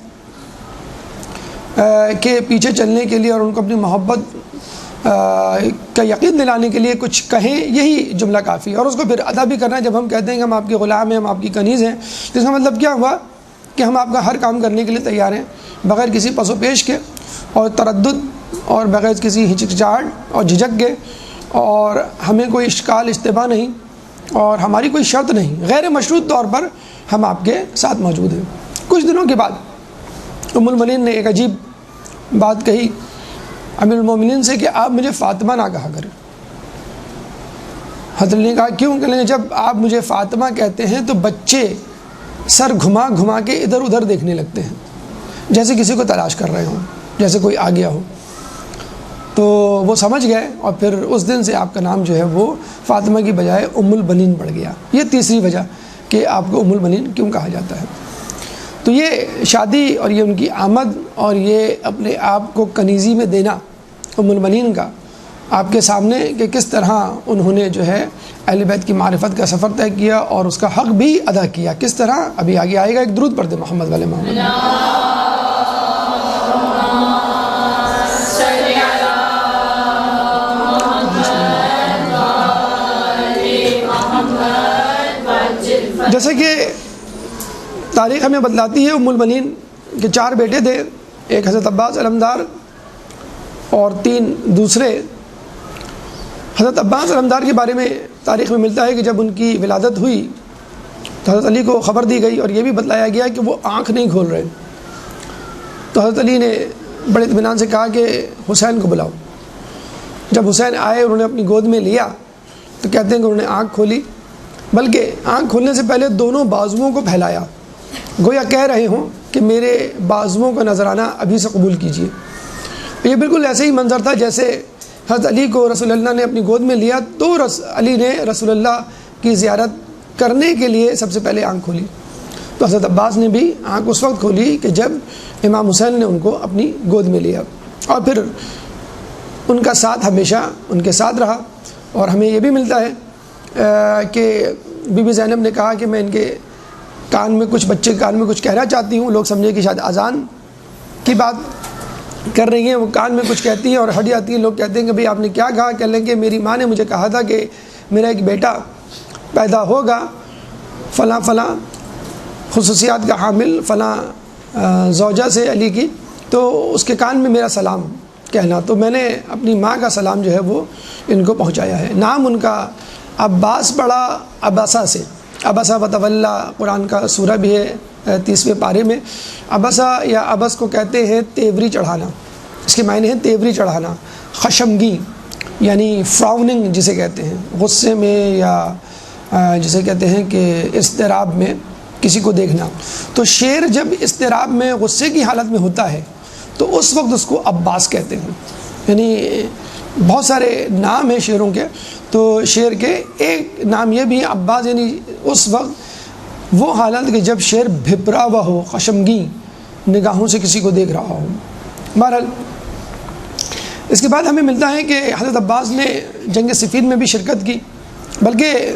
کے پیچھے چلنے کے لیے اور ان کو اپنی محبت کا یقین دلانے کے لیے کچھ کہیں، یہی جملہ کافی ہے۔ اور اس کو پھر ادا بھی کرنا ہے۔ جب ہم کہتے ہیں کہ ہم آپ کے غلام ہیں، ہم آپ کی کنیز ہیں، تو اس کا مطلب کیا ہوا کہ ہم آپ کا ہر کام کرنے کے لیے تیار ہیں، بغیر کسی پس و پیش کے اور تردد اور بغیر کسی ہچکچاہٹ اور جھجک کے، اور ہمیں کوئی اشکال اشتباہ نہیں اور ہماری کوئی شرط نہیں، غیر مشروط طور پر ہم آپ کے ساتھ موجود ہیں۔ کچھ دنوں کے بعد ام المؤمنین نے ایک عجیب بات کہی امیر المومنین سے کہ آپ مجھے فاطمہ نہ کہا کریں۔ حضرت نے کہا کیوں؟ کہ جب آپ مجھے فاطمہ کہتے ہیں تو بچے سر گھما گھما کے ادھر ادھر دیکھنے لگتے ہیں، جیسے کسی کو تلاش کر رہے ہوں، جیسے کوئی آ گیا ہو۔ تو وہ سمجھ گئے اور پھر اس دن سے آپ کا نام جو ہے وہ فاطمہ کی بجائے ام البنین پڑ گیا۔ یہ تیسری وجہ کہ آپ کو ام البنین کیوں کہا جاتا ہے۔ تو یہ شادی اور یہ ان کی آمد اور یہ اپنے آپ کو کنیزی میں دینا ام البنین کا آپ کے سامنے کہ کس طرح انہوں نے جو ہے اہل بیت کی معرفت کا سفر طے کیا اور اس کا حق بھی ادا کیا، کس طرح ابھی آگے آئے گا۔ ایک درود پڑھ دے محمد والے محمد۔ جیسے کہ تاریخ ہمیں بتلاتی ہے ام المؤمنین کے 4 بیٹے تھے، ایک حضرت عباس علمدار اور 3 دوسرے۔ حضرت عباس علمدار کے بارے میں تاریخ میں ملتا ہے کہ جب ان کی ولادت ہوئی تو حضرت علی کو خبر دی گئی اور یہ بھی بتلایا گیا کہ وہ آنکھ نہیں کھول رہے، تو حضرت علی نے بڑے اطمینان سے کہا کہ حسین کو بلاؤ۔ جب حسین آئے انہوں نے اپنی گود میں لیا تو کہتے ہیں کہ انہوں نے آنکھ کھولی، بلکہ آنکھ کھولنے سے پہلے دونوں بازوؤں کو پھیلایا، گویا کہہ رہے ہوں کہ میرے بازوؤں کا نذرانہ ابھی سے قبول کیجیے۔ یہ بالکل ایسے ہی منظر تھا جیسے حضرت علی کو رسول اللہ نے اپنی گود میں لیا تو علی نے رسول اللہ کی زیارت کرنے کے لیے سب سے پہلے آنکھ کھولی، تو حضرت عباس نے بھی آنکھ اس وقت کھولی کہ جب امام حسین نے ان کو اپنی گود میں لیا۔ اور پھر ان کا ساتھ ہمیشہ ان کے ساتھ رہا. اور ہمیں یہ بھی ملتا ہے کہ بی بی زینب نے کہا کہ میں ان کے کان میں کچھ بچے کے کان میں کچھ کہنا چاہتی ہوں. لوگ سمجھے کہ شاید اذان کی بات کر رہی ہیں, وہ کان میں کچھ کہتی ہیں اور ہٹ جاتی ہیں. لوگ کہتے ہیں کہ بھئی آپ نے کیا کہا؟ کہہ لیں کہ میری ماں نے مجھے کہا تھا کہ میرا ایک بیٹا پیدا ہوگا فلاں فلاں خصوصیات کا حامل فلاں زوجہ سے علی کی, تو اس کے کان میں میرا سلام کہنا. تو میں نے اپنی ماں کا سلام جو ہے وہ ان کو پہنچایا ہے. نام ان کا عباس پڑا عباسہ سے. عباسہ وتولا قرآن کا سورہ بھی ہے 30ویں پارے میں. عباسہ یا عبس کو کہتے ہیں تیوری چڑھانا. اس کے معنی ہیں تیوری چڑھانا, خشمگی یعنی فراؤننگ جسے کہتے ہیں, غصے میں یا جسے کہتے ہیں کہ اضطراب میں کسی کو دیکھنا. تو شیر جب اضطراب میں غصے کی حالت میں ہوتا ہے تو اس وقت اس کو عباس کہتے ہیں. یعنی بہت سارے نام ہیں شیروں کے, تو شیر کے ایک نام یہ بھی عباس, یعنی اس وقت وہ حالت کہ جب شیر بھپرا ہوا ہو, خشمگین نگاہوں سے کسی کو دیکھ رہا ہو. بہرحال اس کے بعد ہمیں ملتا ہے کہ حضرت عباس نے جنگ صفین میں بھی شرکت کی, بلکہ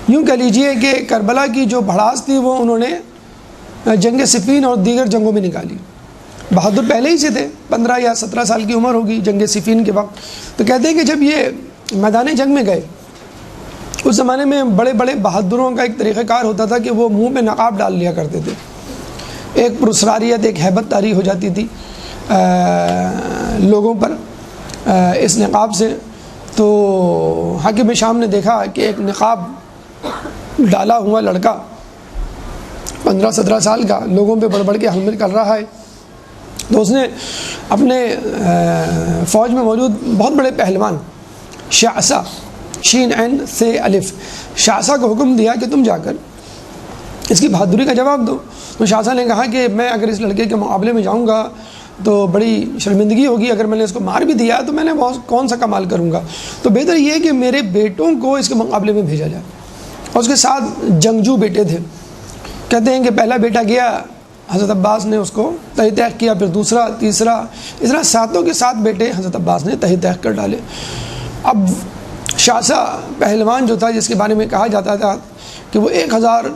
یوں کہہ لیجئے کہ کربلا کی جو بھڑاس تھی وہ انہوں نے جنگ صفین اور دیگر جنگوں میں نکالی. بہادر پہلے ہی سے تھے, 15 یا 17 سال کی عمر ہوگی جنگ صفین کے وقت. تو کہتے ہیں کہ جب یہ میدان جنگ میں گئے, اس زمانے میں بڑے بڑے بہادروں کا ایک طریقہ کار ہوتا تھا کہ وہ منہ پہ نقاب ڈال لیا کرتے تھے. ایک پرسراریت, ایک ہیبت طاری ہو جاتی تھی لوگوں پر اس نقاب سے. تو حاکم شام نے دیکھا کہ ایک نقاب ڈالا ہوا لڑکا 15-17 سال کا لوگوں پہ بڑھ بڑھ کے حملے کر رہا ہے. تو اس نے اپنے فوج میں موجود بہت بڑے پہلوان شعثہ, شین عین سے الف, شعثہ کو حکم دیا کہ تم جا کر اس کی بہادری کا جواب دو. تو شعثہ نے کہا کہ میں اگر اس لڑکے کے مقابلے میں جاؤں گا تو بڑی شرمندگی ہوگی, اگر میں نے اس کو مار بھی دیا تو میں نے کون سا کمال کروں گا, تو بہتر یہ ہے کہ میرے بیٹوں کو اس کے مقابلے میں بھیجا جائے. اور اس کے ساتھ جنگجو بیٹے تھے. کہتے ہیں کہ پہلا بیٹا گیا, حضرت عباس نے اس کو تہی تیخ کیا, پھر دوسرا, تیسرا, اس طرح 7 کے 7 بیٹے حضرت عباس نے تہی تیخ کر ڈالے. اب شعثہ پہلوان جو تھا, جس کے بارے میں کہا جاتا تھا کہ وہ 1000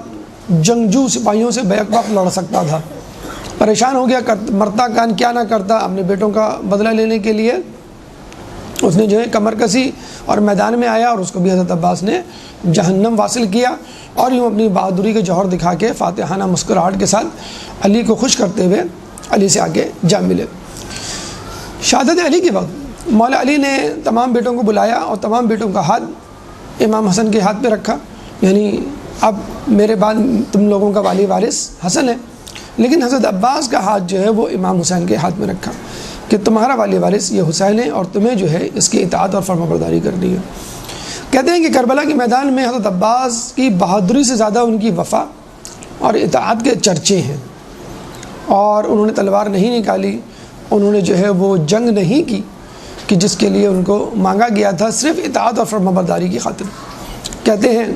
جنگجو سپاہیوں سے بیک وقت لڑ سکتا تھا, پریشان ہو گیا, مرتا کان کیا نہ کرتا اپنے بیٹوں کا بدلہ لینے کے لیے. اس نے جو ہے کمر کسی اور میدان میں آیا, اور اس کو بھی حضرت عباس نے جہنم واصل کیا, اور یوں اپنی بہادری کے جوہر دکھا کے فاتحانہ مسکراہٹ کے ساتھ علی کو خوش کرتے ہوئے علی سے آگے جا ملے. شہادت علی کے وقت مولا علی نے تمام بیٹوں کو بلایا اور تمام بیٹوں کا ہاتھ امام حسن کے ہاتھ پہ رکھا. یعنی اب میرے بعد تم لوگوں کا والی وارث حسن ہے, لیکن حضرت عباس کا ہاتھ جو ہے وہ امام حسین کے ہاتھ میں رکھا کہ تمہارا والی وارث یہ حسین ہے اور تمہیں جو ہے اس کی اطاعت اور فرما برداری کرنی ہے. کہتے ہیں کہ کربلا کے میدان میں حضرت عباس کی بہادری سے زیادہ ان کی وفا اور اطاعت کے چرچے ہیں, اور انہوں نے تلوار نہیں نکالی, انہوں نے جو ہے وہ جنگ نہیں کی کہ جس کے لیے ان کو مانگا گیا تھا, صرف اطاعت اور فرما برداری کی خاطر. کہتے ہیں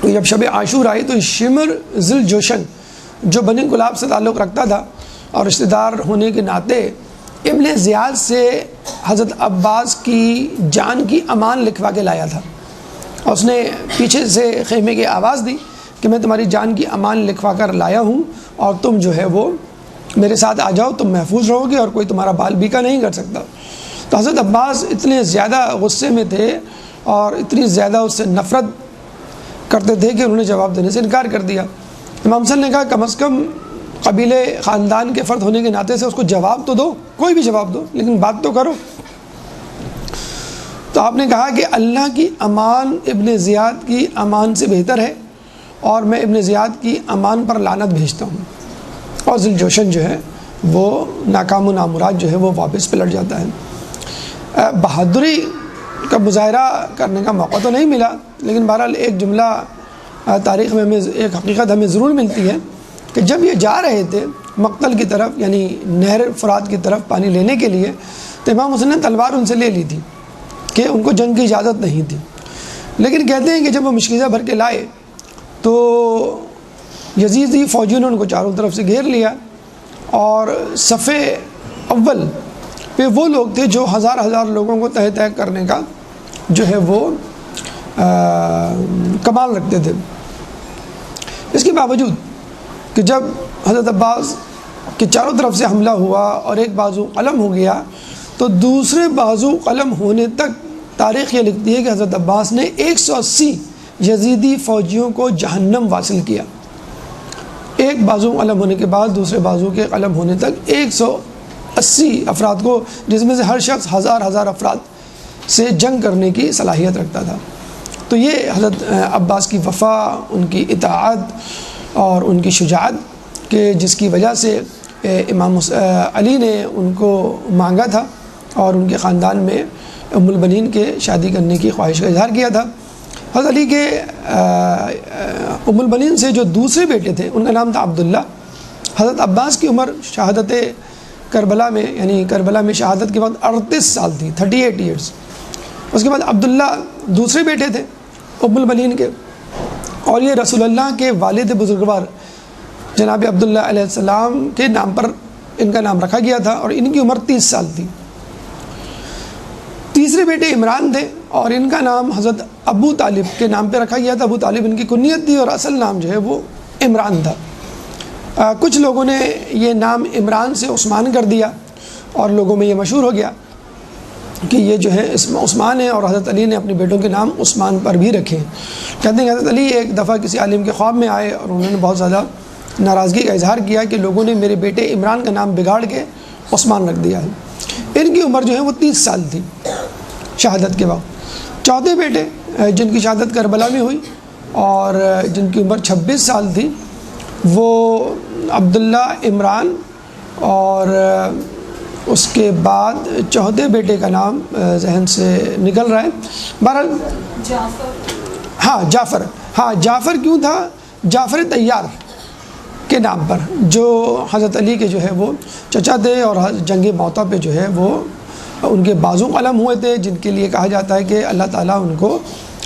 کہ جب شب عاشور آئی تو شمر ذل جوشن جو بنی گلاب سے تعلق رکھتا تھا اور رشتہ دار ہونے کے ناطے ابن زیاد سے حضرت عباس کی جان کی امان لکھوا کے لایا تھا, اور اس نے پیچھے سے خیمے کی آواز دی کہ میں تمہاری جان کی امان لکھوا کر لایا ہوں, اور تم جو ہے وہ میرے ساتھ آ جاؤ, تم محفوظ رہو گے اور کوئی تمہارا بال بیکا نہیں کر سکتا. تو حضرت عباس اتنے زیادہ غصے میں تھے اور اتنی زیادہ اس سے نفرت کرتے تھے کہ انہوں نے جواب دینے سے انکار کر دیا. امام حسن نے کہا کم از کم قبیلے خاندان کے فرد ہونے کے ناطے سے اس کو جواب تو دو, کوئی بھی جواب دو, لیکن بات تو کرو. تو آپ نے کہا کہ اللہ کی امان ابن زیاد کی امان سے بہتر ہے, اور میں ابن زیاد کی امان پر لعنت بھیجتا ہوں. اور ذل جوشن جو ہے وہ ناکام و نامراد جو ہے وہ واپس پلٹ جاتا ہے. بہادری کا مظاہرہ کرنے کا موقع تو نہیں ملا, لیکن بہرحال ایک جملہ تاریخ میں ہمیں ایک حقیقت ہمیں ضرور ملتی ہے کہ جب یہ جا رہے تھے مقتل کی طرف, یعنی نہر فرات کی طرف پانی لینے کے لیے, تو امام حسن نے تلوار ان سے لے لی تھی کہ ان کو جنگ کی اجازت نہیں تھی. لیکن کہتے ہیں کہ جب وہ مشکیزہ بھر کے لائے تو یزیدی فوجیوں نے ان کو چاروں طرف سے گھیر لیا, اور صف اول پہ وہ لوگ تھے جو ہزار ہزار لوگوں کو تہہ تہہ کرنے کا جو ہے وہ کمال رکھتے تھے۔ اس کے باوجود کہ جب حضرت عباس کے چاروں طرف سے حملہ ہوا اور ایک بازو قلم ہو گیا تو دوسرے بازو قلم ہونے تک تاریخ یہ لکھتی ہے کہ حضرت عباس نے 180 یزیدی فوجیوں کو جہنم واصل کیا۔ ایک بازو قلم ہونے کے بعد دوسرے بازو کے قلم ہونے تک 180 افراد کو، جس میں سے ہر شخص ہزار ہزار افراد سے جنگ کرنے کی صلاحیت رکھتا تھا۔ تو یہ حضرت عباس کی وفا، ان کی اطاعت اور ان کی شجاعت کہ جس کی وجہ سے امام علی نے ان کو مانگا تھا اور ان کے خاندان میں ام البنین کے شادی کرنے کی خواہش کا اظہار کیا تھا۔ حضرت علی کے ام البنین سے جو دوسرے بیٹے تھے ان کا نام تھا عبداللہ۔ حضرت عباس کی عمر شہادت کربلا میں یعنی کربلا میں شہادت کے وقت 38 سال تھی، 38 ایئرس۔ اس کے بعد عبداللہ دوسرے بیٹے تھے ام البنین کے، اور یہ رسول اللہ کے والد بزرگوار جناب عبداللہ علیہ السلام کے نام پر ان کا نام رکھا گیا تھا، اور ان کی عمر 30 سال تھی۔ تیسرے بیٹے عمران تھے اور ان کا نام حضرت ابو طالب کے نام پہ رکھا گیا تھا۔ ابو طالب ان کی کنیت تھی اور اصل نام جو ہے وہ عمران تھا۔ کچھ لوگوں نے یہ نام عمران سے عثمان کر دیا اور لوگوں میں یہ مشہور ہو گیا کہ یہ جو ہے عثمان ہے، اور حضرت علی نے اپنے بیٹوں کے نام عثمان پر بھی رکھے۔ کہتے ہیں حضرت علی ایک دفعہ کسی عالم کے خواب میں آئے اور انہوں نے بہت زیادہ ناراضگی کا اظہار کیا کہ لوگوں نے میرے بیٹے عمران کا نام بگاڑ کے عثمان رکھ دیا ہے۔ ان کی عمر جو ہے وہ 30 سال تھی شہادت کے وقت۔ چوتھے بیٹے جن کی شہادت کربلا میں ہوئی اور جن کی عمر 26 سال تھی وہ عبداللہ عمران، اور اس کے بعد چوتھے بیٹے کا نام ذہن سے نکل رہا ہے، بہرحال جعفر کیوں تھا؟ جعفر طیار کے نام پر، جو حضرت علی کے جو ہے وہ چچا تھے اور جنگ موطا پہ جو ہے وہ ان کے بازو قلم ہوئے تھے، جن کے لیے کہا جاتا ہے کہ اللہ تعالیٰ ان کو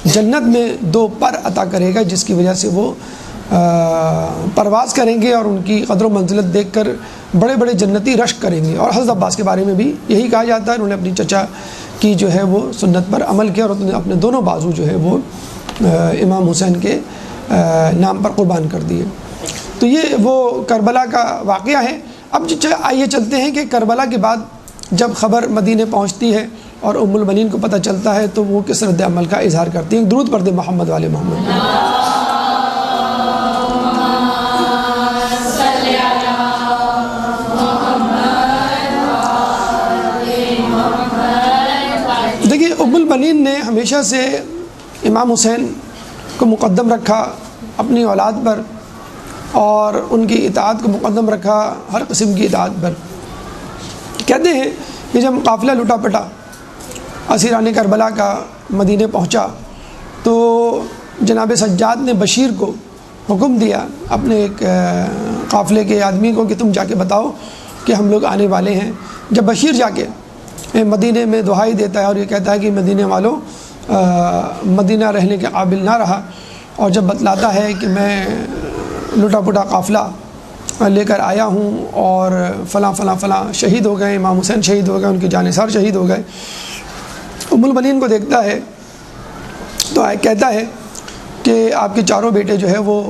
جنت میں 2 پر عطا کرے گا، جس کی وجہ سے وہ پرواز کریں گے اور ان کی قدر و منزلت دیکھ کر بڑے بڑے جنتی رشک کریں گے۔ اور حضرت عباس کے بارے میں بھی یہی کہا جاتا ہے، انہوں نے اپنی چچا کی جو ہے وہ سنت پر عمل کیا اور اپنے دونوں بازو جو ہے وہ امام حسین کے نام پر قربان کر دیے۔ تو یہ وہ کربلا کا واقعہ ہے۔ اب آئیے چلتے ہیں کہ کربلا کے بعد جب خبر مدینے پہنچتی ہے اور ام البنین کو پتہ چلتا ہے تو وہ کس رد عمل کا اظہار کرتی ہیں۔ درود پڑھ دیں محمد والے محمد۔ دیکھیے ام البنین نے ہمیشہ سے امام حسین کو مقدم رکھا اپنی اولاد پر، اور ان کی اطاعت کو مقدم رکھا ہر قسم کی اطاعت پر۔ کہتے ہیں کہ جب قافلہ لٹا پٹا اسیران کربلا کا مدینے پہنچا تو جناب سجاد نے بشیر کو حکم دیا اپنے ایک قافلے کے آدمی کو کہ تم جا کے بتاؤ کہ ہم لوگ آنے والے ہیں۔ جب بشیر جا کے مدینے میں دہائی دیتا ہے اور یہ کہتا ہے کہ مدینے والوں مدینہ رہنے کے قابل نہ رہا، اور جب بتلاتا ہے کہ میں لٹا پٹا قافلہ لے کر آیا ہوں اور فلاں فلاں فلاں شہید ہو گئے، امام حسین شہید ہو گئے، ان کے جانثار شہید ہو گئے، ام البنین کو دیکھتا ہے تو کہتا ہے کہ آپ کے چاروں بیٹے جو ہے وہ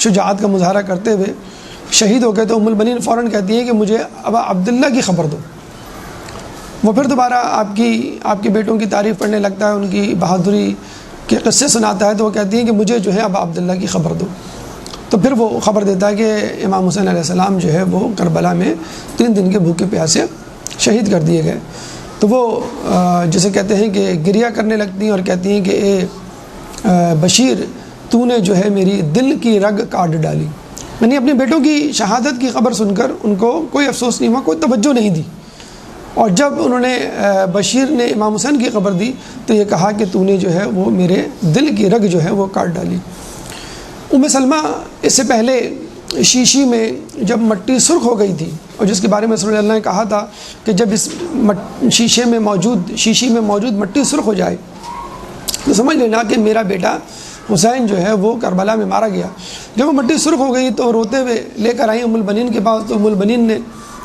شجاعت کا مظاہرہ کرتے ہوئے شہید ہو گئے۔ تو ام البنین فوراً کہتی ہے کہ مجھے ابا عبداللہ کی خبر دو۔ وہ پھر دوبارہ آپ کے بیٹوں کی تعریف کرنے لگتا ہے، ان کی بہادری کے قصے سناتا ہے، تو وہ کہتی ہیں کہ مجھے جو ہے ابا عبداللہ کی خبر دو۔ تو پھر وہ خبر دیتا ہے کہ امام حسین علیہ السلام جو ہے وہ کربلا میں 3 دن کے بھوکے پیاسے شہید کر دیے گئے۔ تو وہ جسے کہتے ہیں کہ گریہ کرنے لگتی ہیں اور کہتی ہیں کہ اے بشیر، تو نے جو ہے میری دل کی رگ کاٹ ڈالی۔ یعنی اپنے بیٹوں کی شہادت کی خبر سن کر ان کو کوئی افسوس نہیں ہوا، کوئی توجہ نہیں دی، اور جب انہوں نے بشیر نے امام حسین کی خبر دی تو یہ کہا کہ تو نے جو ہے وہ میرے دل کی رگ جو ہے وہ کاٹ ڈالی۔ ام سلمہ اس سے پہلے شیشی میں جب مٹی سرخ ہو گئی تھی، اور جس کے بارے میں رسول اللہ نے کہا تھا کہ جب اس شیشی میں موجود مٹی سرخ ہو جائے تو سمجھ لینا کہ میرا بیٹا حسین جو ہے وہ کربلا میں مارا گیا۔ جب وہ مٹی سرخ ہو گئی تو روتے ہوئے لے کر آئیں ام البنین کے پاس، تو ام البنین نے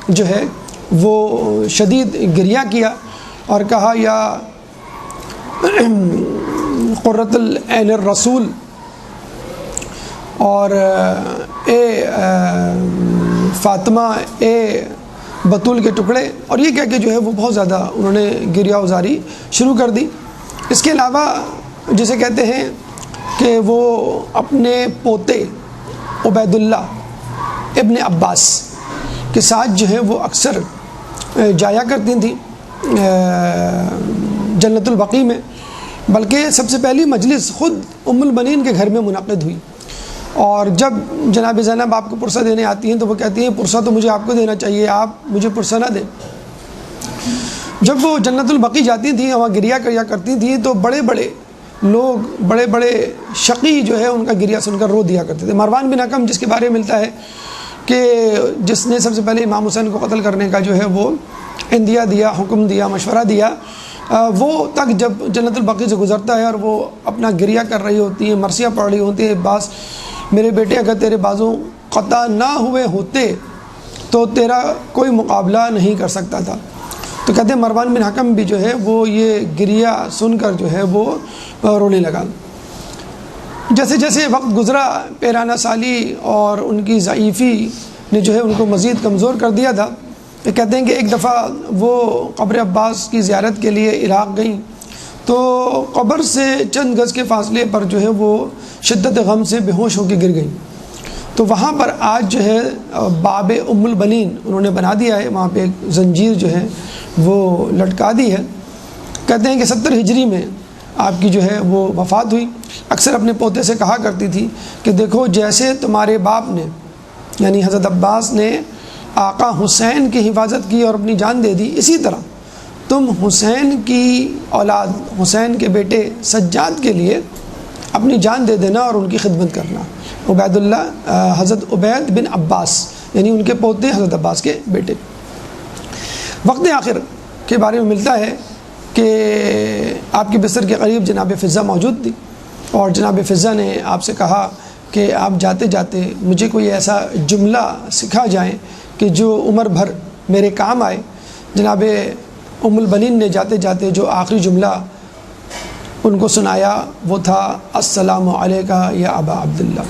جو ہے وہ شدید گریہ کیا اور کہا یا قرۃ العین الرسول، اور اے فاطمہ، اے بطول کے ٹکڑے، اور یہ کہہ کے جو ہے وہ بہت زیادہ انہوں نے گریہ ازاری شروع کر دی۔ اس کے علاوہ جسے کہتے ہیں کہ وہ اپنے پوتے عبید اللہ ابن عباس کے ساتھ جو ہے وہ اکثر جایا کرتی تھیں جنت البقیع میں، بلکہ سب سے پہلی مجلس خود ام البنین کے گھر میں منعقد ہوئی، اور جب جناب زینب آپ کو پرسہ دینے آتی ہیں تو وہ کہتی ہیں پرسہ تو مجھے آپ کو دینا چاہیے، آپ مجھے پرسہ نہ دیں۔ جب وہ جنت البقیع جاتی تھیں، وہاں گریہ کریا کرتی تھیں، تو بڑے بڑے لوگ، بڑے بڑے شقی جو ہے ان کا گریہ سن کر رو دیا کرتے تھے۔ مروان بن حکم، جس کے بارے میں ملتا ہے کہ جس نے سب سے پہلے امام حسین کو قتل کرنے کا جو ہے وہ عندیہ دیا، حکم دیا، مشورہ دیا، وہ تک جب جنت البقیع سے گزرتا ہے اور وہ اپنا گریہ کر رہی ہوتی ہیں، مرثیہ پڑھ رہی ہوتی ہیں، عباس میرے بیٹے اگر تیرے بازوں قطع نہ ہوئے ہوتے تو تیرا کوئی مقابلہ نہیں کر سکتا تھا۔ تو کہتے ہیں مروان بن حکم بھی جو ہے وہ یہ گریہ سن کر جو ہے وہ رونے لگا۔ جیسے جیسے وقت گزرا، پیرانہ سالی اور ان کی ضعیفی نے جو ہے ان کو مزید کمزور کر دیا تھا۔ کہتے ہیں کہ ایک دفعہ وہ قبر عباس کی زیارت کے لیے عراق گئیں، تو قبر سے چند گز کے فاصلے پر جو ہے وہ شدت غم سے بے ہوش ہو کے گر گئیں۔ تو وہاں پر آج جو ہے باب ام البنین انہوں نے بنا دیا ہے، وہاں پہ ایک زنجیر جو ہے وہ لٹکا دی ہے۔ کہتے ہیں کہ 70 ہجری میں آپ کی جو ہے وہ وفات ہوئی۔ اکثر اپنے پوتے سے کہا کرتی تھی کہ دیکھو جیسے تمہارے باپ نے یعنی حضرت عباس نے آقا حسین کی حفاظت کی اور اپنی جان دے دی، اسی طرح تم حسین کی اولاد، حسین کے بیٹے سجاد کے لیے اپنی جان دے دینا اور ان کی خدمت کرنا۔ عبید اللہ، حضرت عبید بن عباس یعنی ان کے پوتے حضرت عباس کے بیٹے۔ وقت آخر کے بارے میں ملتا ہے کہ آپ کے بستر کے قریب جناب فضہ موجود تھی، اور جناب فضہ نے آپ سے کہا کہ آپ جاتے جاتے مجھے کوئی ایسا جملہ سکھا جائیں کہ جو عمر بھر میرے کام آئے۔ جناب ام البنین نے جاتے جاتے جو آخری جملہ ان کو سنایا وہ تھا السلام علیکہ یا ابا عبداللہ۔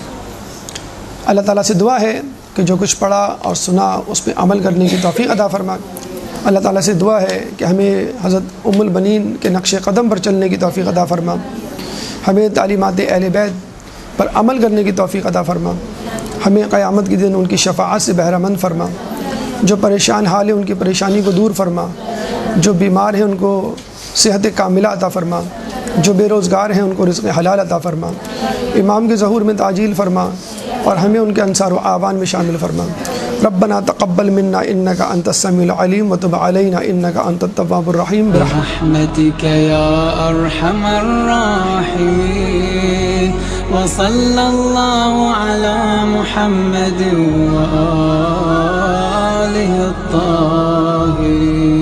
اللہ تعالیٰ سے دعا ہے کہ جو کچھ پڑھا اور سنا اس پہ عمل کرنے کی توفیق عطا فرما۔ اللہ تعالیٰ سے دعا ہے کہ ہمیں حضرت ام البنین کے نقش قدم پر چلنے کی توفیق عطا فرما، ہمیں تعلیمات اہل بیت پر عمل کرنے کی توفیق عطا فرما، ہمیں قیامت کے دن ان کی شفاعت سے بہرہ مند فرما، جو پریشان حال ہیں ان کی پریشانی کو دور فرما، جو بیمار ہیں ان کو صحت کاملہ عطا فرما، جو بے روزگار ہیں ان کو رزق حلال عطا فرما، امام کے ظہور میں تعجیل فرما اور ہمیں ان کے انصار و اعوان میں شامل فرما۔ ربنا تقبل منا انك انت السميع العليم وتب علينا انك انت التواب الرحيم برحمتك يا ارحم الراحمين وصلى الله على محمد وآله الطاهرين۔